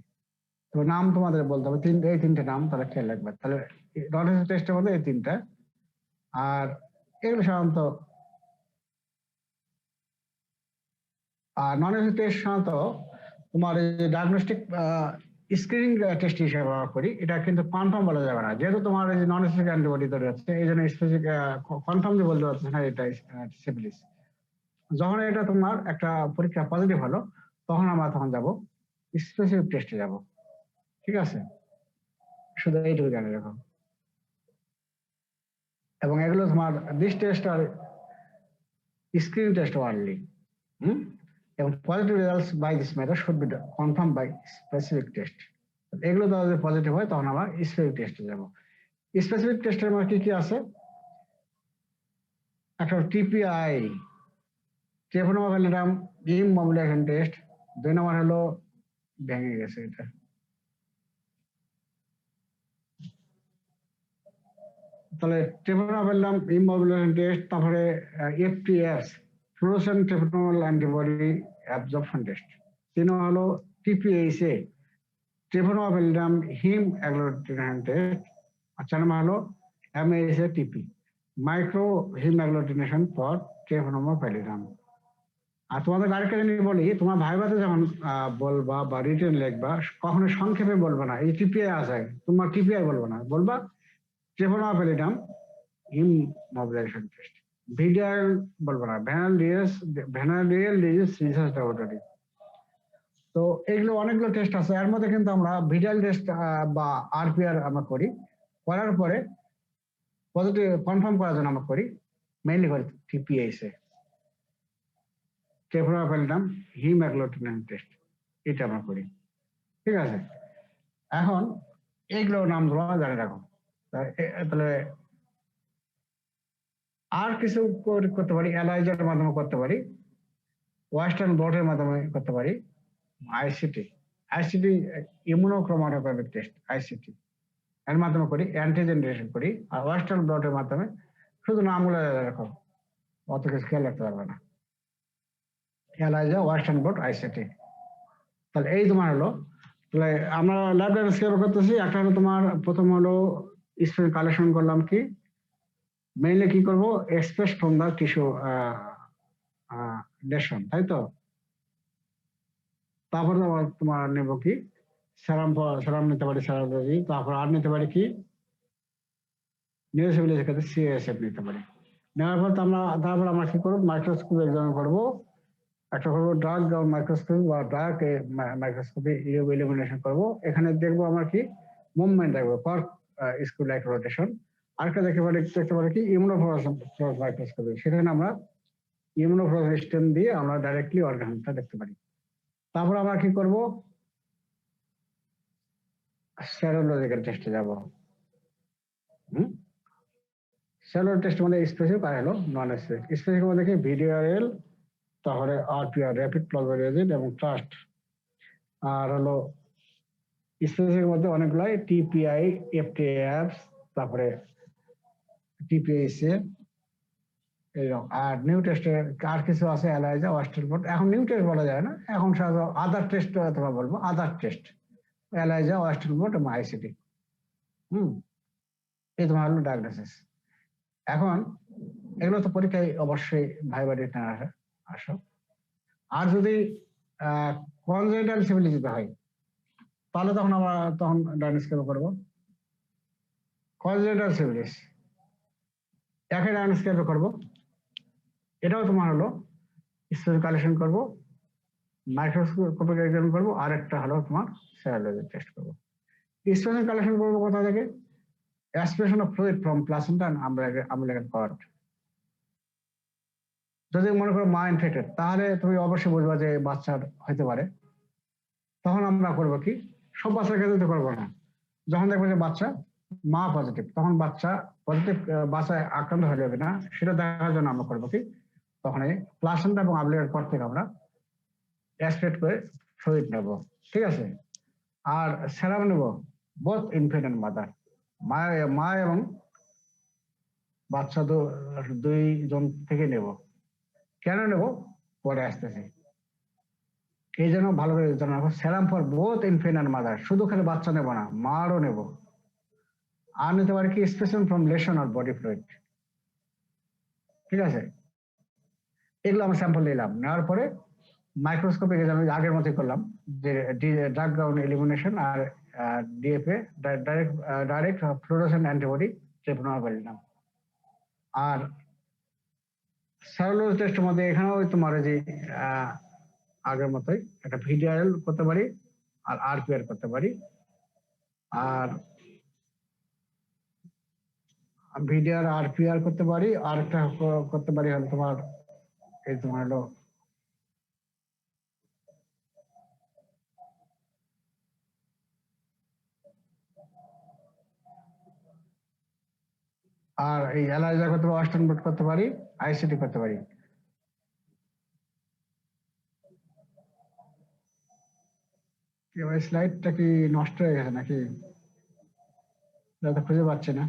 তো নাম তোমাদের বলতে হবে, এই তিনটে নাম তাহলে খেয়াল রাখবে। তাহলে নন টেস্টের মধ্যে এই তিনটা। আর এগুলো সাধারণত নন টেস্ট সাধারণত তোমার ডায়াগনস্টিক স্ক্রিনিং টেস্ট হিসেবে ব্যবহার করি। এটা কিন্তু কনফার্ম বলা যাবে না, যেহেতু তোমার এই যে নন স্পেসিফিক অ্যান্টিবডি তৈরি হচ্ছে, এই জন্য স্পেসিফিক কনফার্মলি বলতে পারছে না এটা সিফিলিস। যখন এটা তোমার একটা পরীক্ষা পজিটিভ হলো, তখন আমরা যাব স্পেসিফিক টেস্টে যাব। ঠিক আছে, শুধু এইটুকু জানে রাখো। এবং এগুলো তোমার this test are screening test only. এবং positive results by this method should be confirm by specific test. এগুলো যদি পজিটিভ হয় তখন আমরা স্পেসিফিক টেস্টে যাব। স্পেসিফিক টেস্টের মধ্যে কি কি আছে? একটা TPI, Treponema pallidum immobilisation test. 2 নম্বর হলো ভেঙে গেছে এটা, তাহলে ট্রেপোনেমা ভ্যালিডাম ইমমোবিলাইজেশন টেস্ট। তারপরে FTS, fluorescent treponemal antibody absorption test. 3 নম্বর হলো TPHA, Treponema pallidum haemagglutination test. আর 4 নম্বর হলো MASA TP, micro haemagglutination for Treponema pallidum. আর তোমাদের আরেকটা জিনিস বলি, তোমার ভাইভাতে যখন বলবা বা রিটেন লিখবা, কখনো সংক্ষেপে বলবা না এই টিপিআই আছে, তোমার টিপিআই বলবো না, বলবা Treponema pallidum immobilisation test. VDR বলবো না, ভেনারেল রিসার্চ ল্যাবরেটরি। তো এগুলো অনেকগুলো টেস্ট আছে, এর মধ্যে কিন্তু আমরা ভিডিআর টেস্ট বা আরপিআর আমরা করি। করার পরে পজিটিভ কনফার্ম করার জন্য আমরা করি মেইনলি করি টিপিএইচএ, Treponema pallidum haemagglutination test, এটা আমরা করি। ঠিক আছে, এখন এইগুলো নাম তোমরা জানে রাখো। তাহলে আর কিছু করতে পারি, এলাইজার মাধ্যমে করতে পারি, ওয়েস্টার্ন ব্লটের মাধ্যমে করতে পারি, আইসিটি ইমিউনোক্রোমাটোগ্রাফিক টেস্ট আইসিটি এর মাধ্যমে করি, অ্যান্টিজেন ডিটেকশন করি। আর ওয়েস্টার্ন ব্লটের মাধ্যমে শুধু নামগুলো রাখো, অত কিছু খেয়াল রাখতে পারবে না। ELISA, Western blot, ICT. তাহলে এই তোমার হলো, তাহলে আমরা ল্যাব ডায়াগনস্টিক করতেছি। একটা হলো তোমার প্রথম হলো স্পেস কালেকশন করলাম কি মেইনলি কি করব express from the tissue lesion, তাই তো। তারপর তোমার নেব কি সেরাম নিতে পারি সেরামোলজি, তারপর আর নিতে পারি কি নিউরোসিভিলিটির ক্ষেত্রে সিএসএফ নিতে পারি। নেওয়ার পর তারপর আমরা কি করবো মাইক্রোস্কোপ এক্সামিন করবো, একটা করবো ড্রাগ মাইক্রোস্কোপ বা ড্রাগ মাইক্রোস্কোপে ইলুমিনেশন করবো। এখানে দেখবো আমরা কি মুভমেন্ট দেখবো পার স্কুল লাইক রোটেশন। আরেকটা দেখতে পারি কি ইমিউনোফ্লোরেসেন্স মাইক্রোস্কোপে, সেখানে আমরা ইমিউনোফ্লোরেসেন্স স্টেম দিয়ে আমরা ডাইরেক্টলি অর্গানটা দেখতে পারি। তারপর আমরা কি করবো সেরোলজিক্যাল টেস্টে যাবো। সেরোলজিক্যাল টেস্ট মানে স্পেসিফিক আর হলো নন স্পেসিফিক। স্পেসিফিক মধ্যে কি ভিডিআরএল, তারপরে আরপিআর র্যাপিড প্লাজমা রেজিন এবং ট্রাস্ট। আর হলো স্পেসিফিক মধ্যে অনেকগুলাই টিপিআই, এফটিএফ, তারপরে টিপিএসএ এইরকম। আর নিউ টেস্টে আর কিছু আছে এলাইজা, ওয়েস্টেলবোর্ড। এখন নিউ টেস্ট বলা যায় না, এখন সাধারণত আদার টেস্ট তোমার বলবো, আদার টেস্ট এলাইজা, ওয়েস্টেলবোর্ড এবং আইসিটি। এই তোমার হলো ডায়াগনোসিস। এখন এগুলো তো পরীক্ষায় অবশ্যই ভাইবা রিটেন আসো। আর যদি কনজেনিটাল সিভিলিটিতে হয় তাহলে তখন আমরা ডায়াগনোসিস করবো কনজেনিটাল সিভিলিস, একে ডায়াগনোসিস করবো। এটাও তোমার হলো স্পেস কালেকশন করবো, মাইক্রোস্কোপিক এক্সামিন করবো, আর একটা হলো তোমার সেরোলজি টেস্ট করবো। স্পেস কালেকশন করবো কোথা থেকে? Aspiration of fluid from placenta and umbilical cord. যদি মনে করো মা ইনফেক্টেড, তাহলে তুমি অবশ্যই বুঝবা যে বাচ্চার হইতে পারে। তখন আমরা করবো কি, সব বাচ্চার ক্ষেত্রে তো করবো না। যখন দেখবো যে বাচ্চা মা পজিটিভ, তখন বাচ্চা আক্রান্ত হয়ে যাবে না সেটা দেখার জন্য আমরা করবো কি, তখন এই প্লাসেন্টা এবং আম্বিলিকাল কর্ড থেকে আমরা অ্যাসপিরেট করে ফ্লুইড নেব, ঠিক আছে। আর সেরাম নেব বোথ ইনফেন্ট এন্ড মাদার, মা এবং বাচ্চা দুইজন থেকে নেব। কেন নেব পরে আসতেছে, এই জন্য ভালো করে জানা রাখো। Serum for both infant and mother, শুধু খালি বাচ্চা নেব না, মারও নেব। আর নিতে পারি কি specimen from lesion or body fluid, ঠিক আছে। এগুলো আমরা স্যাম্পল নিলাম, নেওয়ার পরে মাইক্রোস্কোপিক এক্সামিন আগের মতোই করলাম, যে ড্রাগ গ্রাউন্ড এলিমিনেশন আর ডিএফএ ডাইরেক্ট ফ্লোরোসেন্ট অ্যান্টিবডি ট্রিপোনাল নিলাম। আর সেরোলজি টেস্টের মধ্যে এখানেও তোমার যে আগের মতোই একটা ভিডিআরএল করতে পারি আর আরপিআর করতে পারি। আর ভিডিআর আরপিআর করতে পারি, আর একটা করতে পারি হলো তোমার এই তোমার হলো আর এই এলাইজা করতে পারি, ওয়েস্টেনবোর্ড করতে পারি, আইসিটি করতে পারি। স্লাইডটা কি নষ্ট হয়ে গেছে নাকি? খুঁজে পাচ্ছি না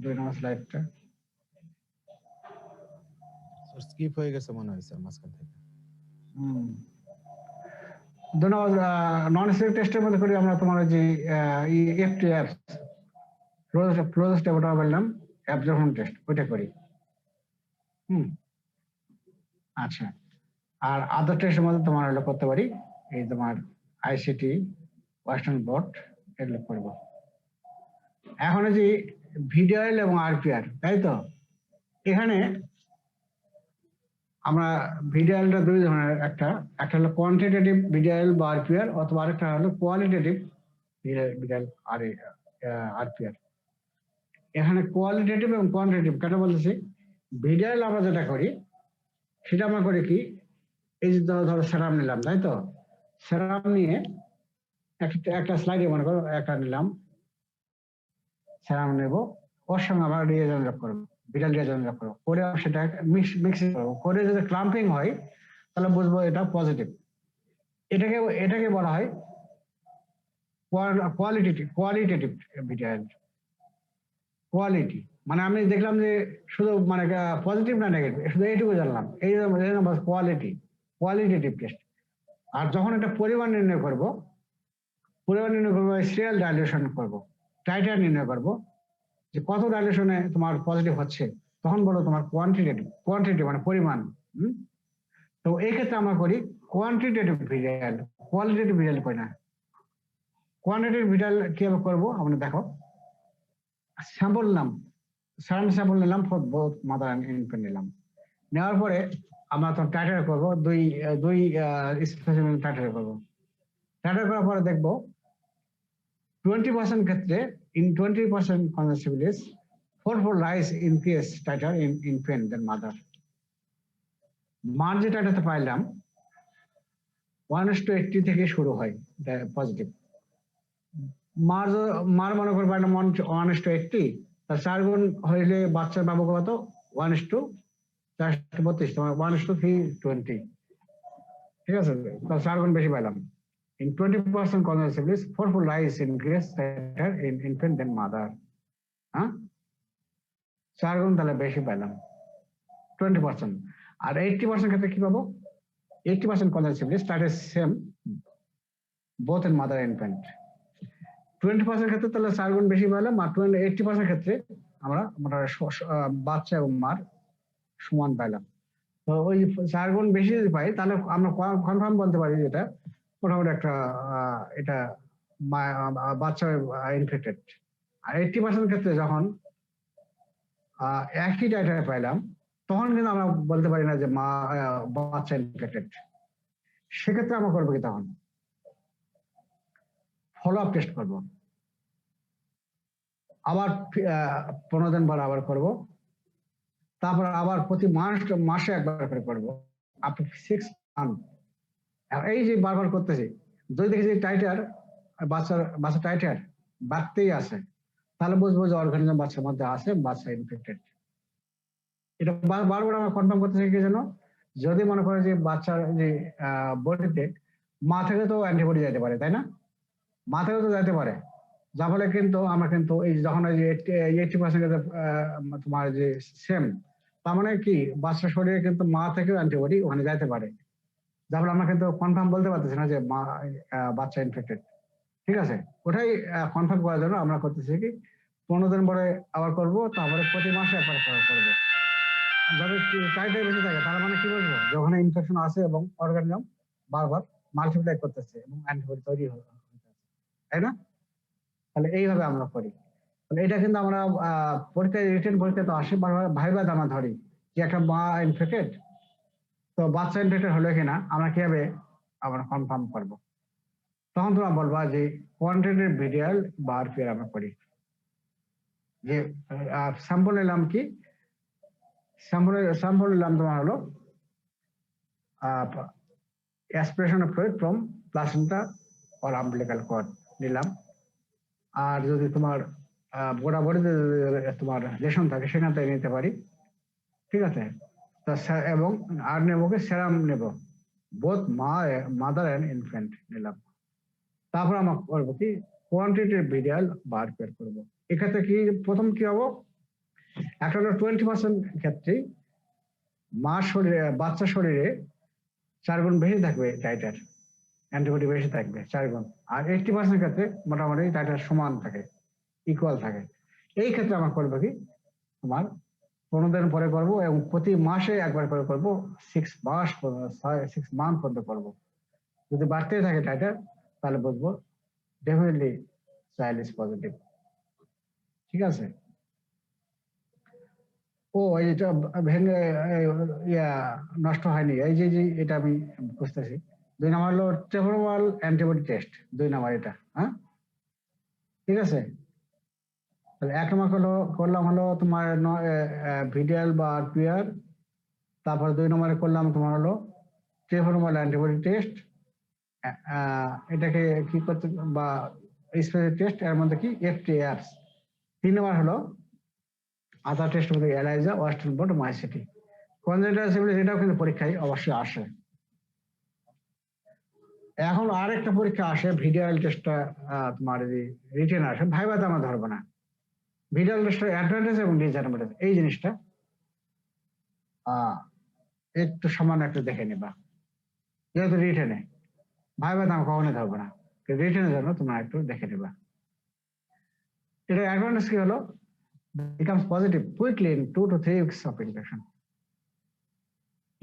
2 নম্বর স্লাইডটা। স্কিপ হয়ে গেছে মনে হয় স্যার মাঝখান থেকে। নন স্পেসিফিক টেস্টের মধ্যে করি আমরা তোমার যে এফটিএফ ক্লোজ টেবটা বললাম, অ্যাবজর্পশন টেস্ট ওইটা করি। আচ্ছা, আর আদার টেস্টের মধ্যে তোমার হলো করতে পারি এই তোমার আইসিটি, ওয়েস্টেনবোর্ড, এগুলো করবো। এখন যে ভিডিআরএল এবং আরপিআর, তাই তো। এখানে আমরা ভিডিআরএলটা দুই ধরনের, একটা হলো কোয়ান্টিটেটিভ ভিডিআরএল বা আরপিআর, অথবা আরেকটা হলো কোয়ালিটেটিভ ভিডিআরএল আরপিআর। এখানে কোয়ালিটেটিভ এবং কোয়ান্টিটেটিভ কেন বলতেছি, ভিডিআরএল আমরা যেটা করি সেটা আমরা করি কি, এই যে ধরো সেরাম নিলাম, তাই তো। সেরাম নিয়ে একটা স্লাইডে মনে করো একটা নিলাম, সেরাম নেব, ওর সঙ্গে আমরা রিয়েজেন্ট যোগ করবো, বিটাল রিয়েজেন্ট যোগ করবো, করে সেটা মিক্সিং করবো। করে যদি ক্লাম্পিং হয় তাহলে বুঝবো এটা পজিটিভ। এটাকে বলা হয় কোয়ালিটেটিভ ভিডিআরএল। কোয়ালিটি মানে আমি দেখলাম যে শুধু মানে পজিটিভ না নেগেটিভ, শুধু এইটুকু জানলাম, এই কোয়ালিটেটিভ টেস্ট। আর যখন একটা পরিমাণ নির্ণয় করবো সিরিয়াল ডাইলিউশন করবো, টাইটার নির্ণয় করবো যে কত ডাইলেশনে তোমার পজিটিভ হচ্ছে, তখন বলো তোমার কোয়ান্টিটি মানে পরিমাণ। তো এই ক্ষেত্রে আমরা করি কোয়ান্টিটেটিভ ভিডিয়াল, কোয়ালিটেটিভ ভিডিয়াল করি না। কোয়ান্টিটেটিভ ভিডিয়াল কিভাবে করবো আমরা দেখো, স্যাম্পল নিলাম, সারাউন্ড স্যাম্পল নিলাম, for both mother and infant নিলাম। নেওয়ার পরে আমরা তখন টাইটার করবো, দুই স্পেসিমেন টাইটার করবো। টাইটার করার পরে দেখবো 20% ক্ষেত্রে in 20% conceptualities, 4 rise increase tighter in infant than mother. মার যে টাইটাতে পাইলাম 1:80 থেকে শুরু হয় পজিটিভ। মার মনে করে পাইলাম 1:80, তার 4 গুণ হইলে বাচ্চার পাবো কত 1:432, তোমার 1:320, ঠিক আছে, তার 4 গুণ বেশি পাইলাম। In 20% conceptualities, 4 rise increase tighter in infant than mother. 4 গুণ তাহলে বেশি পেলাম 20%। আর 80% ক্ষেত্রে কি পাবো, 80% conceptually started same both in mother and infant। 20% ক্ষেত্রে তাহলে 4 গুণ বেশি পেলাম, আর 80% ক্ষেত্রে আমরা বাচ্চা এবং মার সমান পেলাম। তো ওই 4 গুণ বেশি যদি পাই তাহলে আমরা কনফার্ম বলতে পারি যেটা মোটামুটি একটা এটা বাচ্চা ইনফেক্টেড। আর 80% ক্ষেত্রে যখন একই টাইটার পাইলাম তখন কিন্তু আমরা বলতে পারি না যে বাচ্চা ইনফেক্টেড। সেক্ষেত্রে আমরা করবো কি, তখন ফলো আপ টেস্ট করবো, আবার 15 দিন পর আবার করব, তারপর আবার প্রতি মাসে একবার করে করবো আপ টু 6 মান্থ। এই যে বারবার করতেছি, যদি দেখি যে টাইটার বাচ্চা টাইটার বাড়তেই আছে, তাহলে বুঝবো যে অর্গানিজম বাচ্চার মধ্যে আছে, বাচ্চা ইনফেক্টেড। এটা বারবার আমরা কনফার্ম করতেছি কি জন্য, যদি মনে করে যে বাচ্চার যে বডিতে মা থেকে তো অ্যান্টিবডি যেতে পারে, তাই না, মা থেকে তো যেতে পারে, যার ফলে কিন্তু আমরা কিন্তু এই যখন ওই যে 80% তোমার যে সেম, তার মানে কি বাচ্চার শরীরে কিন্তু মা থেকেও অ্যান্টিবডি ওখানে যাইতে পারে, যার ফলে আমরা কিন্তু কনফার্ম বলতে পারতেছি না যে বাচ্চা ইনফেক্টেড। ঠিক আছে, ওটাই কনফার্ম করার জন্য আমরা করতেছি কি 15 দিন পরে আবার করব, তারপরে প্রতি মাসে একবার করবো। যদি টাইটার বেশি থাকে তার মানে কি বলবো, যখন ইনফেকশন আছে এবং অর্গানিজম বারবার মাল্টিপ্লাই করতেছে এবং অ্যান্টিবডি তৈরি হচ্ছে, তাই না? তাহলে এইভাবে আমরা করি। তাহলে এটা কিন্তু আমরা পরীক্ষায় রিটেন পরীক্ষা তো আসে, ভাইবাদ আমরা ধরি যে একটা মা ইনফেক্টেড, তো বাচ্চা ইনফেক্টেড হলো কিনা আমরা কিভাবে আমরা কনফার্ম করবো, তখন তোমরা বলবা যে কোয়ান্টিটেটিভ ভিডিয়াল বা আরপিআর আমরা করি। যে স্যাম্পল নিলাম কি, স্যাম্পল নিলাম তোমার হলো aspiration of fluid from placenta or umbilical cord নিলাম। আর যদি তোমার গোড়া বডিতে তোমার লেশন থাকে সেখান থেকে নিতে পারি, ঠিক আছে। এবং আর নেবো কি সেরাম নেব, বোথ মাদার অ্যান্ড ইনফ্যান্ট নিলাম। তারপর আমরা করবো কি কোয়ান্টিটিভ ভিডিয়াল বা আরপিআর করবো। এক্ষেত্রে কি প্রথম কি হবো, একটা হলো 20% ক্ষেত্রে বাচ্চার শরীরে 4 গুণ বেশি থাকবে টাইটার, অ্যান্টিবডি বেশি থাকবে 4 গুণ। আর 80% ক্ষেত্রে মোটামুটি টাইটার সমান থাকে, ইকুয়াল থাকে। এই ক্ষেত্রে আমরা করবো কি তোমার 15 দিন পরে করবো এবং প্রতি মাসে একবার করে করবো, 6 মান্থ পর্যন্ত করবো। যদি বাড়তেই থাকে টাইটার তাহলে বুঝবো ডেফিনেটলি চাইল্ড ইজ পজিটিভ। ঠিক আছে। ও এটা ভেঙে নষ্ট হয়নি, এই যে এটা আমি বুঝতেছি। 2 নাম্বার হলো ট্রেভরওয়াল অ্যান্টিবডি টেস্ট, 2 নাম্বার এটা। হ্যাঁ, ঠিক আছে। তাহলে 1 নাম্বার করলাম হলো তোমার ভিডিয়াল বা আরপিআর, তারপর 2 নম্বরে করলাম তোমার হলো ট্রেভরওয়াল অ্যান্টিবডি টেস্ট। এটাকে কি করতে বা স্পেসিফিক টেস্ট, এর মধ্যে কি এফটিএফস। 3 নম্বর হলো আদার টেস্ট মধ্যে এলাইজা, ওয়েস্টার্ন ব্লট, মাইসিটি। কনজেনিটাল সিফিলিস এটাও কিন্তু পরীক্ষায় অবশ্যই আসে। এখন আরেকটা পরীক্ষা আসে ভিডিয়াল টেস্টটা, তোমার রিটেন আসে, ভাইভাতে আমরা ধরবো না। ভিডিয়াল টেস্টের অ্যাডভান্টেজ এবং ডিসঅ্যাডভান্টেজ এই জিনিসটা একটু সামান্য একটু দেখে নিবা, যেহেতু রিটেনে। ভাইভাতে আমরা কখনোই ধরবো না, রিটেনের জন্য তোমরা একটু দেখে নিবা। এটা অ্যাডভান্টেজ কি হলো, becomes positive quickly in 2 to 3 weeks of infection.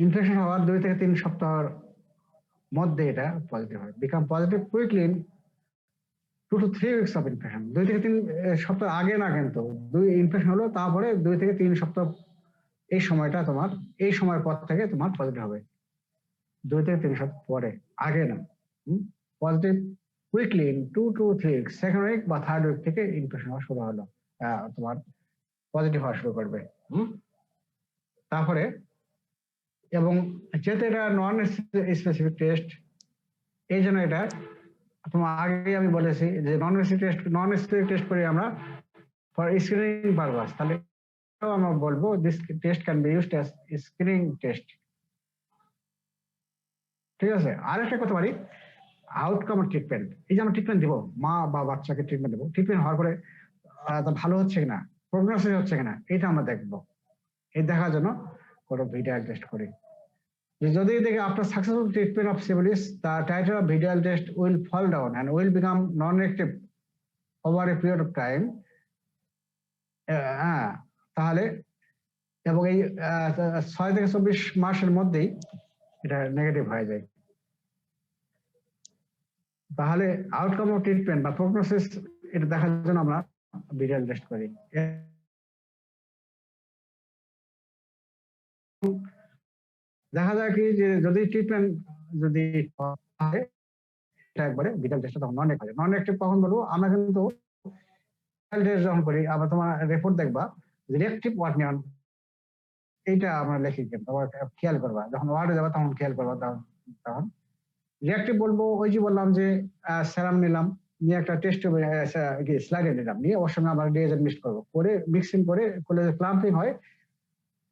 Infection হওয়ার 2 থেকে 3 সপ্তাহের মধ্যে এটা পজিটিভ হয়, become positive quickly in 2 to 3 weeks of infection. 2 থেকে 3 সপ্তাহ আগে না, কিন্তু ইনফেকশন হলো তারপরে 2 থেকে 3 সপ্তাহ এই সময়টা তোমার, এই সময়ের পর থেকে তোমার পজিটিভ হবে। 2 থেকে 3 সপ্তাহ পরে, আগে না। Positive quickly in 2 to 3 weeks, second week বা থার্ড উইক থেকে ইনফেকশন হওয়া শুরু হলো, তোমার পজিটিভ হওয়া শুরু করবে। তারপরে এবং যেহেতু এটা নন স্পেসিফিক টেস্ট, এই জন্য এটা তোমার আগে আমি বলেছি যে নন স্পেসিফিক টেস্ট করি আমরা ফর স্ক্রিনিং পারপাস, তাহলে আমরা বলবো this test can be used as screening test. ঠিক আছে, আরেকটা কথা পারি, আউটকাম অফ ট্রিটমেন্ট। এই যে আমরা ট্রিটমেন্ট দিব, মা বা বাচ্চাকে ট্রিটমেন্ট দেবো, ট্রিটমেন্ট হওয়ার পরে ভালো হচ্ছে কিনা, প্রগনোসিস হচ্ছে কিনা, এটা আমরা দেখবো। এই দেখার জন্য কোনো ভিডিয়াল টেস্ট করি। যদি দেখে after successful treatment of syphilis, the titre of VDRL test will fall down and will become non reactive over a period of time. তাহলে এবং এই 6 থেকে 24 মাসের মধ্যেই এটা নেগেটিভ হয়ে যায়। তাহলে আউটকাম অফ ট্রিটমেন্ট বা প্রগনোসিস এটা দেখার জন্য আমরা ভিডিয়াল টেস্ট করি। দেখা যায় কি যে যদি ট্রিটমেন্ট যদি একবারে ভিটাল টেস্ট তখন নন অ্যাক্টিভ। নন অ্যাক্টিভ কখন বলবো আমরা, কিন্তু টেস্ট যখন করি আবার তোমার রিপোর্ট দেখবা রিঅ্যাক্টিভ ওয়ার্নিয়ন, এইটা আমরা লিখি, কিন্তু খেয়াল করবা যখন ওয়ার্ডে যাবা তখন খেয়াল করবা। তখন রিঅ্যাক্টিভ বলবো ওই যে বললাম যে সেরাম নিলাম, নিয়ে একটা টেস্ট স্লাইডে নিলাম, নিয়ে ওর সঙ্গে আমরা ডিএজেন্ট মিক্স করবো, করে মিক্সিং করে যে ক্লাম্পিং হয়,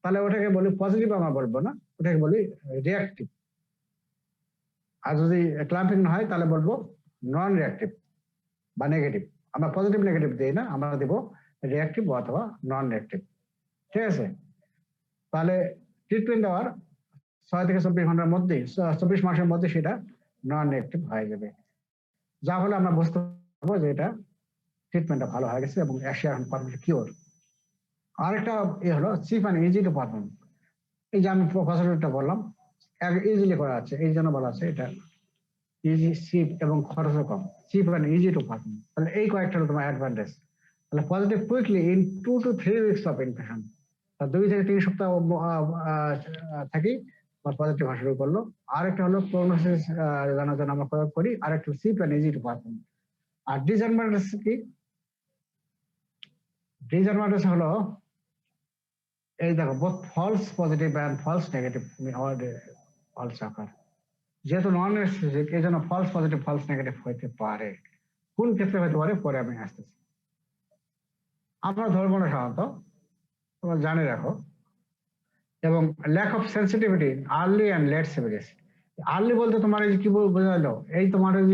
তাহলে ওটাকে বলি পজিটিভ, আমরা বলবো না, ওটাকে বলি রিঅ্যাক্টিভ। আর যদি ক্লাম্পিং না হয় তাহলে বলবো নন রিঅ্যাক্টিভ বা নেগেটিভ। আমরা পজিটিভ নেগেটিভ দিই না, আমরা দেবো রিঅ্যাক্টিভ অথবা নন রিঅ্যাক্টিভ। ঠিক আছে, তাহলে ট্রিটমেন্ট দেওয়ার 6 থেকে 24 ঘন্টার মধ্যে, 24 মাসের মধ্যে সেটা নন রিঅ্যাক্টিভ হয়ে যাবে, যা হলে আমরা বুঝতে পারবো যে এটা ট্রিটমেন্টটা ভালো হয়ে গেছে এবং এখন পারফেক্ট কিওর। আরেকটা হলো chip and easy to perform. এই যে আমি প্রসিডিউরটা বললাম ইজিলি করা আছে, এই জন্য বলা আছে এটা ইজি, চিপ এবং খরচও কম, cheap and easy to perform. তাহলে এই কয়েকটা হলো তোমার অ্যাডভান্টেজ। তাহলে positive quickly in 2 to 3 weeks of infection, 2 থেকে 3 সপ্তাহ থাকি পজিটিভ হওয়া শুরু করলো। আরেকটা হলো প্রগনোসিস জানার জন্য আমরা প্রয়োগ করি, আরেকটা cheap and easy to perform. আর ডিসঅ্যাডভান্টেজ কি? ডিসঅ্যাডভান্টেজ হলো এই দেখো, both false positive and false negative also occur. যেহেতু নন স্পেসিফিক, এই জন্য ফলস পজিটিভ ফলস নেগেটিভ হইতে পারে। কোন ক্ষেত্রে হইতে পারে পরে আমি আসতেছি। আমরা ধরবো না সাধারণত, তোমরা জানে রাখো। এবং lack of sensitivity early and late syphilis. Early বলতে তোমার এই কি বোঝালো, এই তোমার ওই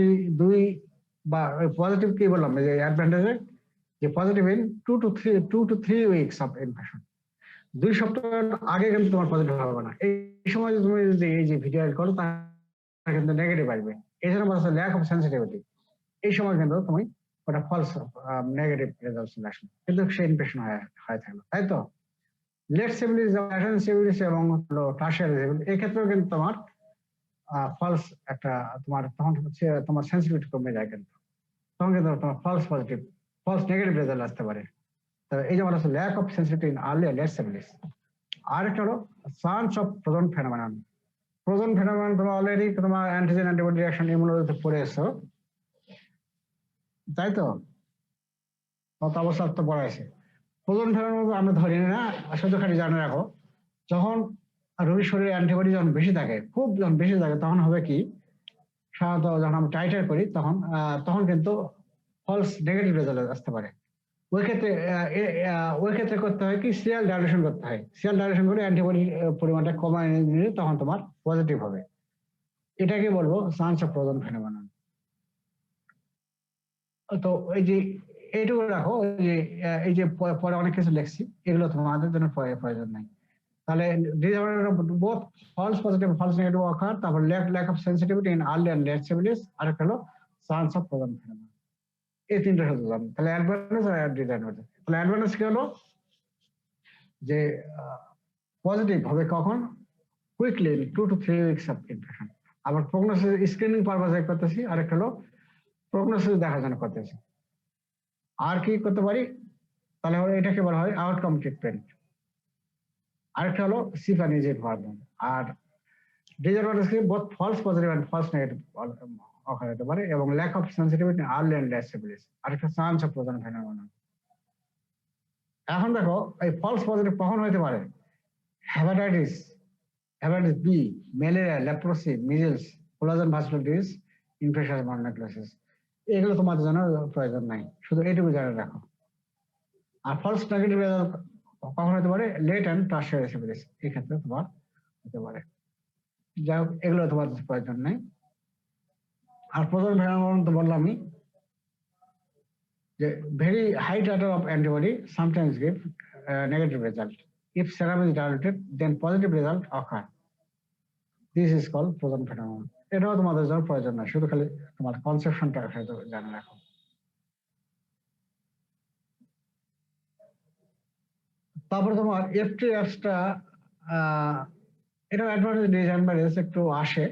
2 বা পজিটিভ কি বললাম, এই যে অ্যাডভান্টেজ যে positive in 2 to 3 weeks of infection, 2 সপ্তাহ আগে কিন্তু তোমার পজিটিভ হবে না। এই সময় তুমি যদি এই যে ভিডিও করো তাহলে কিন্তু নেগেটিভ আসবে। এই জন্য বলা হয় ল্যাক অফ সেন্সিটিভিটি। এই সময় কিন্তু তুমি ওটা ফলস নেগেটিভ রেজাল্ট চলে আসবে, কিন্তু সে ইনফেকশন হয়ে থাকলো, তাই তো। লেট সিভিলিস এবং টার্সিয়ারি সিভিলিস, এই ক্ষেত্রেও কিন্তু তোমার ফলস একটা তোমার তখন হচ্ছে তোমার সেন্সিটিভিটি কমে যায়, কিন্তু তখন কিন্তু তোমার false positive false negative result আসতে পারে। এই যে বলা হচ্ছে lack of sensitivity in early late syphilis. আরেকটা হলো chance of prozone phenomenon. Prozone phenomenon তোমরা অলরেডি তোমার অ্যান্টিজেন অ্যান্টিবডি রিঅ্যাকশন ইমিউনোলজিতে পড়ে এসো, তাই তো, কত অবস্থা তো পড়াইছে। প্রোজন ফেনোমেনন আমরা ধরি না, শুধু খালি জানে রাখো, যখন রোগীর শরীরে অ্যান্টিবডি যখন বেশি থাকে, খুব যখন বেশি থাকে, তখন হবে কি, সাধারণত যখন আমরা টাইটার করি তখন কিন্তু ফলস নেগেটিভ রেজাল্ট আসতে পারে। ওই ক্ষেত্রে করতে হয় কি, সিরিয়াল ডাইলেশন করতে হয়। সিরিয়াল ডাইলেশন করে অ্যান্টিবডির পরিমাণটা কমায় নিলে তখন তোমার পজিটিভ হবে। এটাকে বলবো চান্স অফ প্রোজন ফেনোমেনন। তো এই যে এইটুকু রাখো, এই যে পরে অনেক কিছু লিখছি, এগুলো তোমাদের জন্য প্রয়োজন নাই। তাহলে both false positive false negative occur, তারপর lack of sensitivity in early and late syphilis, আর একটা হলো চান্স অফ প্রোজন ফেনোমেনন। এই তিনটা শুধু জানো। তাহলে অ্যাডভান্টেজ আর ডিসঅ্যাডভান্টেজ। তাহলে অ্যাডভান্টেজ কি হলো যে পজিটিভ হবে কখন, quickly 2 to 3 weeks of infection. আবার প্রগনোসিস স্ক্রিনিং পারপাসে করতেছি, আরেকটা হলো প্রগনোসিস দেখার জন্য করতেছি। আর কি করতে পারি, তাহলে এটাকে বলা হয় আউটকাম ট্রিটমেন্ট। আরেকটা হলো সিফা নিজে পারবেন। আর ডিসঅ্যাডভান্টেজ কি, both false positive and false negative occur হতে পারে, এবং lack of sensitivity early and disability. আরেকটা চান্স অফ প্রধান ফেনোমেনন। এখন দেখো এই ফলস পজিটিভ কখন হতে পারে, hepatitis B, malaria, leprosy, measles, collagen vasculitis, infectious mononucleosis, এগুলো তোমাদের জন্য প্রয়োজন নাই, শুধু এইটুকু জানা রাখো। আর ফলস নেগেটিভ রেজাল্ট কখন হতে পারে, লেট এন্ড টার্সিয়ারি সিফিলিস, এই ক্ষেত্রে তোমার হতে পারে। যাই হোক, এগুলো তোমার প্রয়োজন নেই। আর প্রধান ফেনোমেনন তো বললামই যে very high titre of antibody sometimes give negative result. If serum is diluted, then positive result occur. This is called Poisson phenomenon. এটাও তোমাদের জন্য প্রয়োজন না, শুধু খালি তোমার কনসেপশনটা জানা রাখো। তারপরে তোমার FTFs-টা এটা অ্যাডভান্টেজ ডিসঅ্যাডভান্টেজ একটু আসে।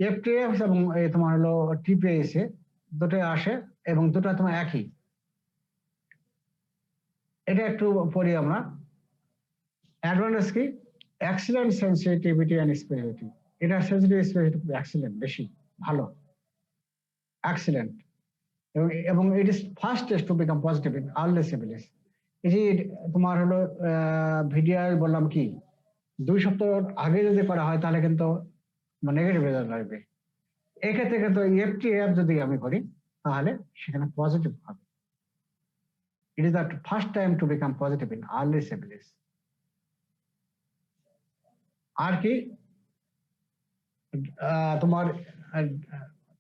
FTFs এবং এই তোমার হলো TPS দুটোই আসে, এবং দুটো তোমার একই। এটা একটু পড়ি আমরা। অ্যাডভান্টেজ কি, এক্সিলেন্ট সেন্সিটিভিটি এন্ড স্পেসিফিটি। এটা সেন্সিটিভ স্পেসিফিটি এক্সিলেন্ট, বেশি ভালো, এক্সিলেন্ট। এবং it is fastest two become positive in early syphilis. এই যে তোমার হলো ভিডিআর বললাম কি 2 সপ্তাহ আগে যদি করা হয় তাহলে কিন্তু নেগেটিভ রেজাল্ট আসবে। এক্ষেত্রে কিন্তু FTF যদি আমি করি তাহলে সেখানে পজিটিভ হবে। It is the first time to become positive in early syphilis. আর কি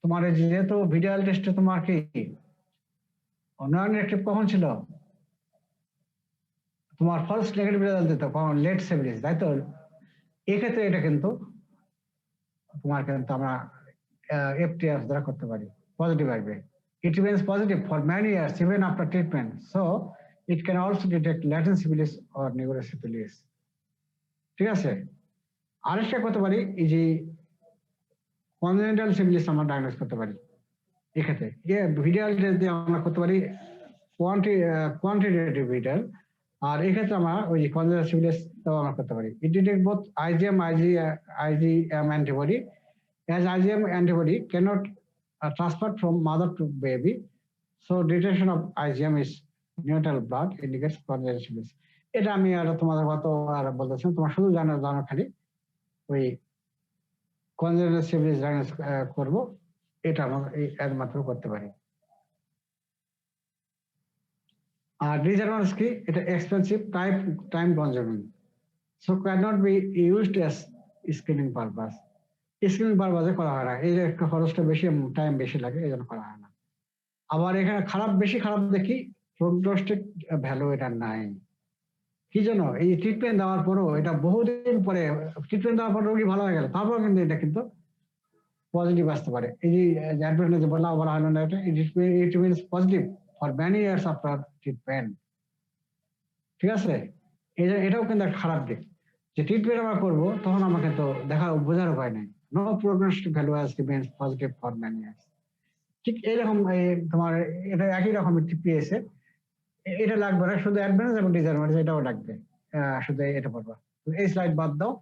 তোমার যেহেতু ভিডিয়াল টেস্টে তোমার কি নন অ্যাক্টিভ কখন ছিল, তোমার ফার্স্ট নেগেটিভ রেজাল্ট দিত কখন, লেট সিফিলিস, তাই তো। এক্ষেত্রে এটা কিন্তু তোমার কিন্তু আমরা FTF দ্বারা করতে পারি, পজিটিভ আসবে। It remains positive for many years even after treatment, so it can also detect latent syphilis or neurosyphilis. ঠিক আছে। আরেকটা করতে পারি, এই যে কনজেনিটাল সিফিলিস আমরা ডায়াগনোস করতে পারি এক্ষেত্রে। ভিডিয়াল টেস্ট দিয়ে আমরা করতে পারি কোয়ান্টিটেটিভ ভিডিয়াল, আর এক্ষেত্রে আমরা ওই যে কনজেনিটাল সিফিলিস আমরা করতে পারি। It detect both IgM antibody, as IgM antibody cannot transfer from mother to baby, so detection of IgM is neonatal blood indicates congenital syphilis. এটা আমি আর তোমাদের কত আর বলতেছি, তোমার শুধু জানো খালি ওই কনজেনিটাল সিফিলিস ডায়াগনোস করব, এটা আমরা একমাত্র করতে পারি। আর ডিসঅ্যাডভান্টেজ কি, এটা expensive, time consuming, so can't be used as screening purpose. Screening পারপাসে করা হয় না, এই যে একটা খরচটা বেশি, টাইম বেশি লাগে, এই জন্য করা হয় না। আবার এখানে বেশি খারাপ দেখি, প্রগনোস্টিক ভ্যালু এটা নাই। কি জন্য, এই ট্রিটমেন্ট দেওয়ার পরও এটা বহুদিন পরে, ট্রিটমেন্ট দেওয়ার পর রোগী ভালো হয়ে গেল, তারপর কিন্তু এটা কিন্তু পজিটিভ আসতে পারে। এই যে অ্যাডভান্টেজ বলা হলো না, এটা it means positive for many years after treatment. ঠিক আছে, এটাও কিন্তু একটা খারাপ দিক, যে ট্রিটমেন্ট আমরা করবো তখন আমরা কিন্তু বোঝার উপায় নেই। No prognostic value has remains positive for many years. ঠিক এইরকম তোমার এটা একই রকম TPS এ এটা লাগবে না, শুধু অ্যাডভান্টেজ এবং ডিসঅ্যাডভান্টেজ এটাও লাগবে, শুধু এটা পড়বা। এই স্লাইড বাদ দাও,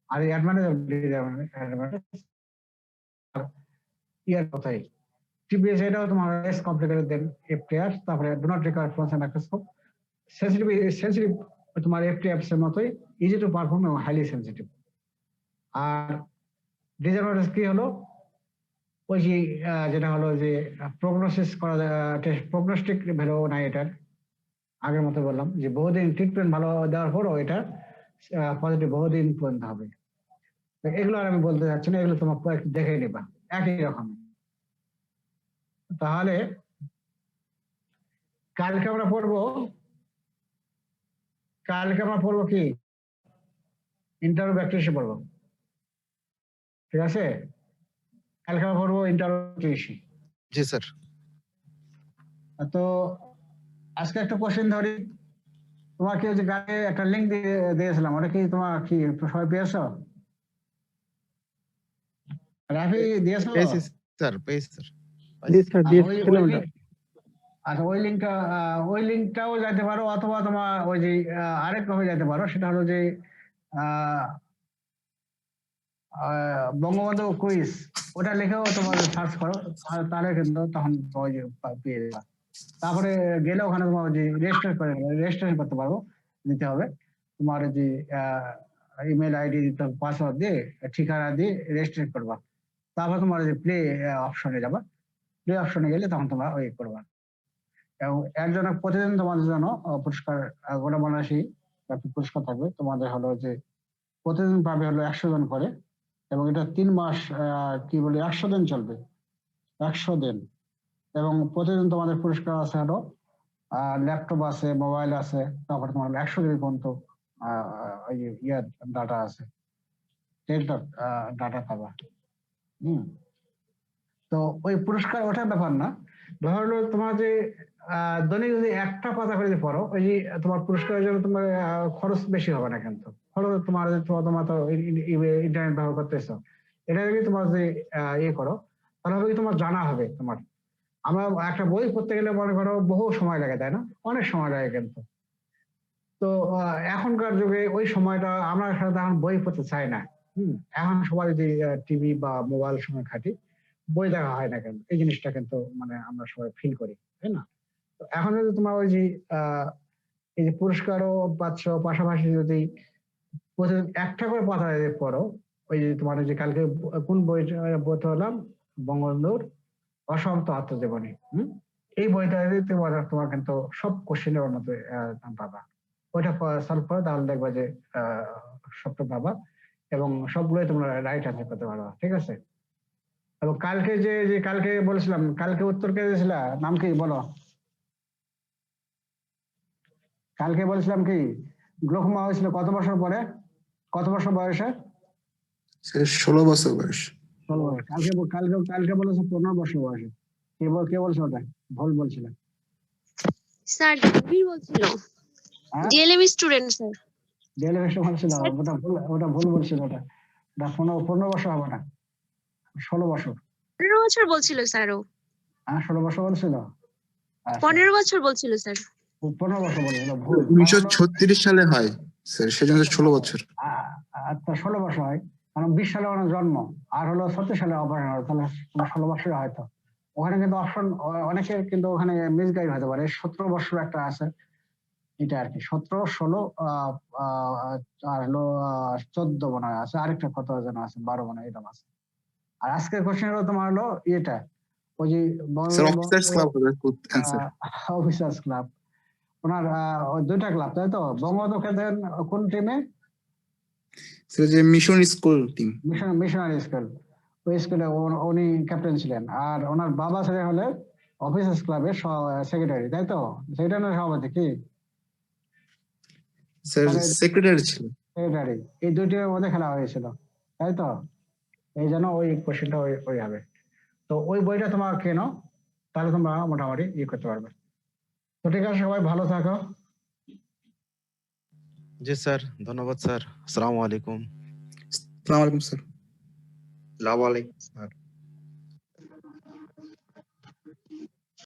আর এই অ্যাডভান্টেজ এবং ডিসঅ্যাডভান্টেজ ইয়ার কথাই। TPS এটাও তোমার লেস কমপ্লিকেটেড দেন FTF। তারপরে do not require fluorescent microscope, sensitive তোমার FTF এর মতোই, ইজি টু পারফর্ম এবং হাইলি সেনসিটিভ। আর ডিসঅ্যাডভান্টেজ কি হলো, ওই যে যেটা হলো যে প্রগনোসিস করা, প্রগনোস্টিক ভ্যালু নাই এটার। আগের মতো বললাম যে বহুদিন ট্রিটমেন্ট ভালো দেওয়ার পরও এটা পজিটিভ বহুদিন পর্যন্ত হবে। এগুলো আর আমি বলতে চাচ্ছি না, এগুলো তোমার দেখে নিবা একই রকম। তাহলে কালকে আমরা পড়বো কি, ইন্টারোব্যাকটেরিয়াসি পড়বো। ঠিক আছে, কালকে আমরা পড়বো ইন্টারোব্যাকটেরিয়াসি। জি স্যার। তো আজকে একটা কোশ্চেন ধরি, তোমাকে ওই যে গায়ে একটা লিঙ্ক দিয়েছিলাম, ওটা কি তোমার কি সবাই পেয়েছো? রাফি দিয়েছো? পেয়েছি স্যার, পেয়েছি স্যার। জি স্যার আচ্ছা, দিয়েছিলাম ওটা। আচ্ছা, ওই লিঙ্কটাও যাইতে পারো, অথবা তোমার ওই যে আরেকটা হয়ে যেতে পারো, সেটা হলো যে আহ, বঙ্গবন্ধু কুইজ, ওটা লিখেও তোমার সার্চ করো, তাহলে কিন্তু তখন ওই যে পেয়ে যাবে। তারপরে গেলে ওখানে তোমার যে রেজিস্ট্রেশন করতে পারবো, নিতে হবে তোমার যে ইমেল আইডি, পাসওয়ার্ড দিয়ে ঠিকানা দিয়ে রেজিস্ট্রেশন করবা। তারপর তোমার যে প্লে অপশনে যাবা, প্লে অপশনে গেলে তখন তোমরা ওই করবা। এবং এর জন্য প্রতিদিন তোমাদের জন্য পুরস্কার, গোটা বাংলাদেশী পুরস্কার থাকবে। তোমাদের হলো যে প্রতিদিন পাবে হলো 100 জন করে, এবং এটা 3 মাস কি বলে 100 দিন চলবে, 100 দিন। এবং প্রতিদিন তোমাদের পুরস্কার আছে হলো ল্যাপটপ আছে, মোবাইল আছে, তারপরে তোমার 100 জিবি পর্যন্ত ইয়ার ডাটা আছে, ডাটা পাবা। তো ওই পুরস্কার ওঠার ব্যাপার না, ব্যাপার হলো তোমার যে দৈনিক যদি একটা পাতা করে যদি পড়ো, ওই যে তোমার পুরস্কারের জন্য তোমার খরচ বেশি হবে না, কিন্তু খরচ তোমার তোমার তো ইন্টারনেট ব্যবহার করতেছো, এটা যদি তোমার যে ইয়ে করো, তাহলে হবে কি তোমার জানা হবে। তোমার আমরা একটা বই পড়তে গেলে মনে করো বহু সময় লাগে, তাই না? অনেক সময় লাগে কিন্তু। তো এখনকার যুগে ওই সময়টা আমরা সাধারণত এখন বই পড়তে চাই না। এখন সবাই যে টিভি বা মোবাইল সময় খাটি, বই দেখা হয় না কেন, এই জিনিসটা কিন্তু মানে আমরা সবাই ফিল করি, তাই না? তো এখন যদি তোমার ওই যে এই যে পুরস্কারও পাচ্ছ, পাশাপাশি যদি প্রতিদিন একটা করে পাতা যদি পড়ো, ওই যে তোমার ওই যে কালকে কোন বইটা হলাম, বঙ্গবন্ধুর অসমাপ্ত আত্মজীবনী, এই বইটা যদি তোমার কিন্তু সব কোশ্চেনের মধ্যে পাবা। ওইটা সলভ করো, তাহলে দেখবা যে সবটা পাবা, এবং সবগুলোই তোমরা রাইট অ্যান্সার করতে পারবা। ঠিক আছে? এবং কালকে যে কালকে বলেছিলাম, কালকে উত্তর কে দিয়েছিল, নাম কি বলো? কালকে বলেছিলাম কি গ্লোকমা হয়েছিল কত বছর পরে, কত বছর বয়সে? 16 বছর বয়স। 16 বছর। কালকে বলেছে 15 বছর বয়সে। কে বলছে ওটা? ভুল বলছিল স্যার জাহাঙ্গীর বলছিল, হ্যাঁ, ডিএলএম স্টুডেন্ট স্যার। ডেলিভেশন বলছিল, ওটা ভুল বলছিল। ওটা 15 বছর হবে না, 16 বছর। 15 বছর বলছিল স্যারও। হ্যাঁ, 16 বছর বলছিল। 15 বছর বলছিল স্যার। 15 বছর বলেছিল, ভুল। 1936 সালে হয় স্যার, সেজন্য 16 বছর। আচ্ছা, 16 বছর হয়, কারণ 20 সালে ওনার জন্ম, আর হলো 36 সালে অপারেশন হয়, তাহলে 16 বছর হয়তো। ওখানে কিন্তু অপশন অনেকের কিন্তু ওখানে মিসগাইড হতে পারে, 17 বছর একটা আছে, এটা আর কি 17, 16 আর হলো 14 মনে হয় আছে, আরেকটা কত যেন আছে, 12 মনে হয় এরকম আছে। আর আজকের কোশ্চেন হলো তোমার হলো এটা, ওই যে স্যার অফিসার্স ক্লাব হবে অ্যানসার। অফিসার্স ক্লাব, ওনার দুইটা ক্লাব, তাই তো? বঙ্গবন্ধু খেলতেন কোন টিমে? স্যার যে mission school team. Missionary school, ওই স্কুলে উনি ক্যাপ্টেন ছিলেন। আর ওনার বাবা ছিলেন হলে অফিসার্স ক্লাবের সেক্রেটারি, তাই তো? সেক্রেটারি না সভাপতি কি? স্যার সেক্রেটারি ছিল। সেক্রেটারি, এই দুইটির মধ্যে খেলা হয়েছিল, তাই তো? এই জন্য ওই কোশ্চেনটা ওই হবে। তো ওই বইটা তোমার কেনো, তাহলে তোমরা মোটামুটি করতে পারবে। তো ঠিক আছে, সবাই ভালো থাকো। জি স্যার, ধন্যবাদ স্যার। আসসালামু আলাইকুম। আসসালামু আলাইকুম স্যার। আসসালামু আলাইকুম স্যার।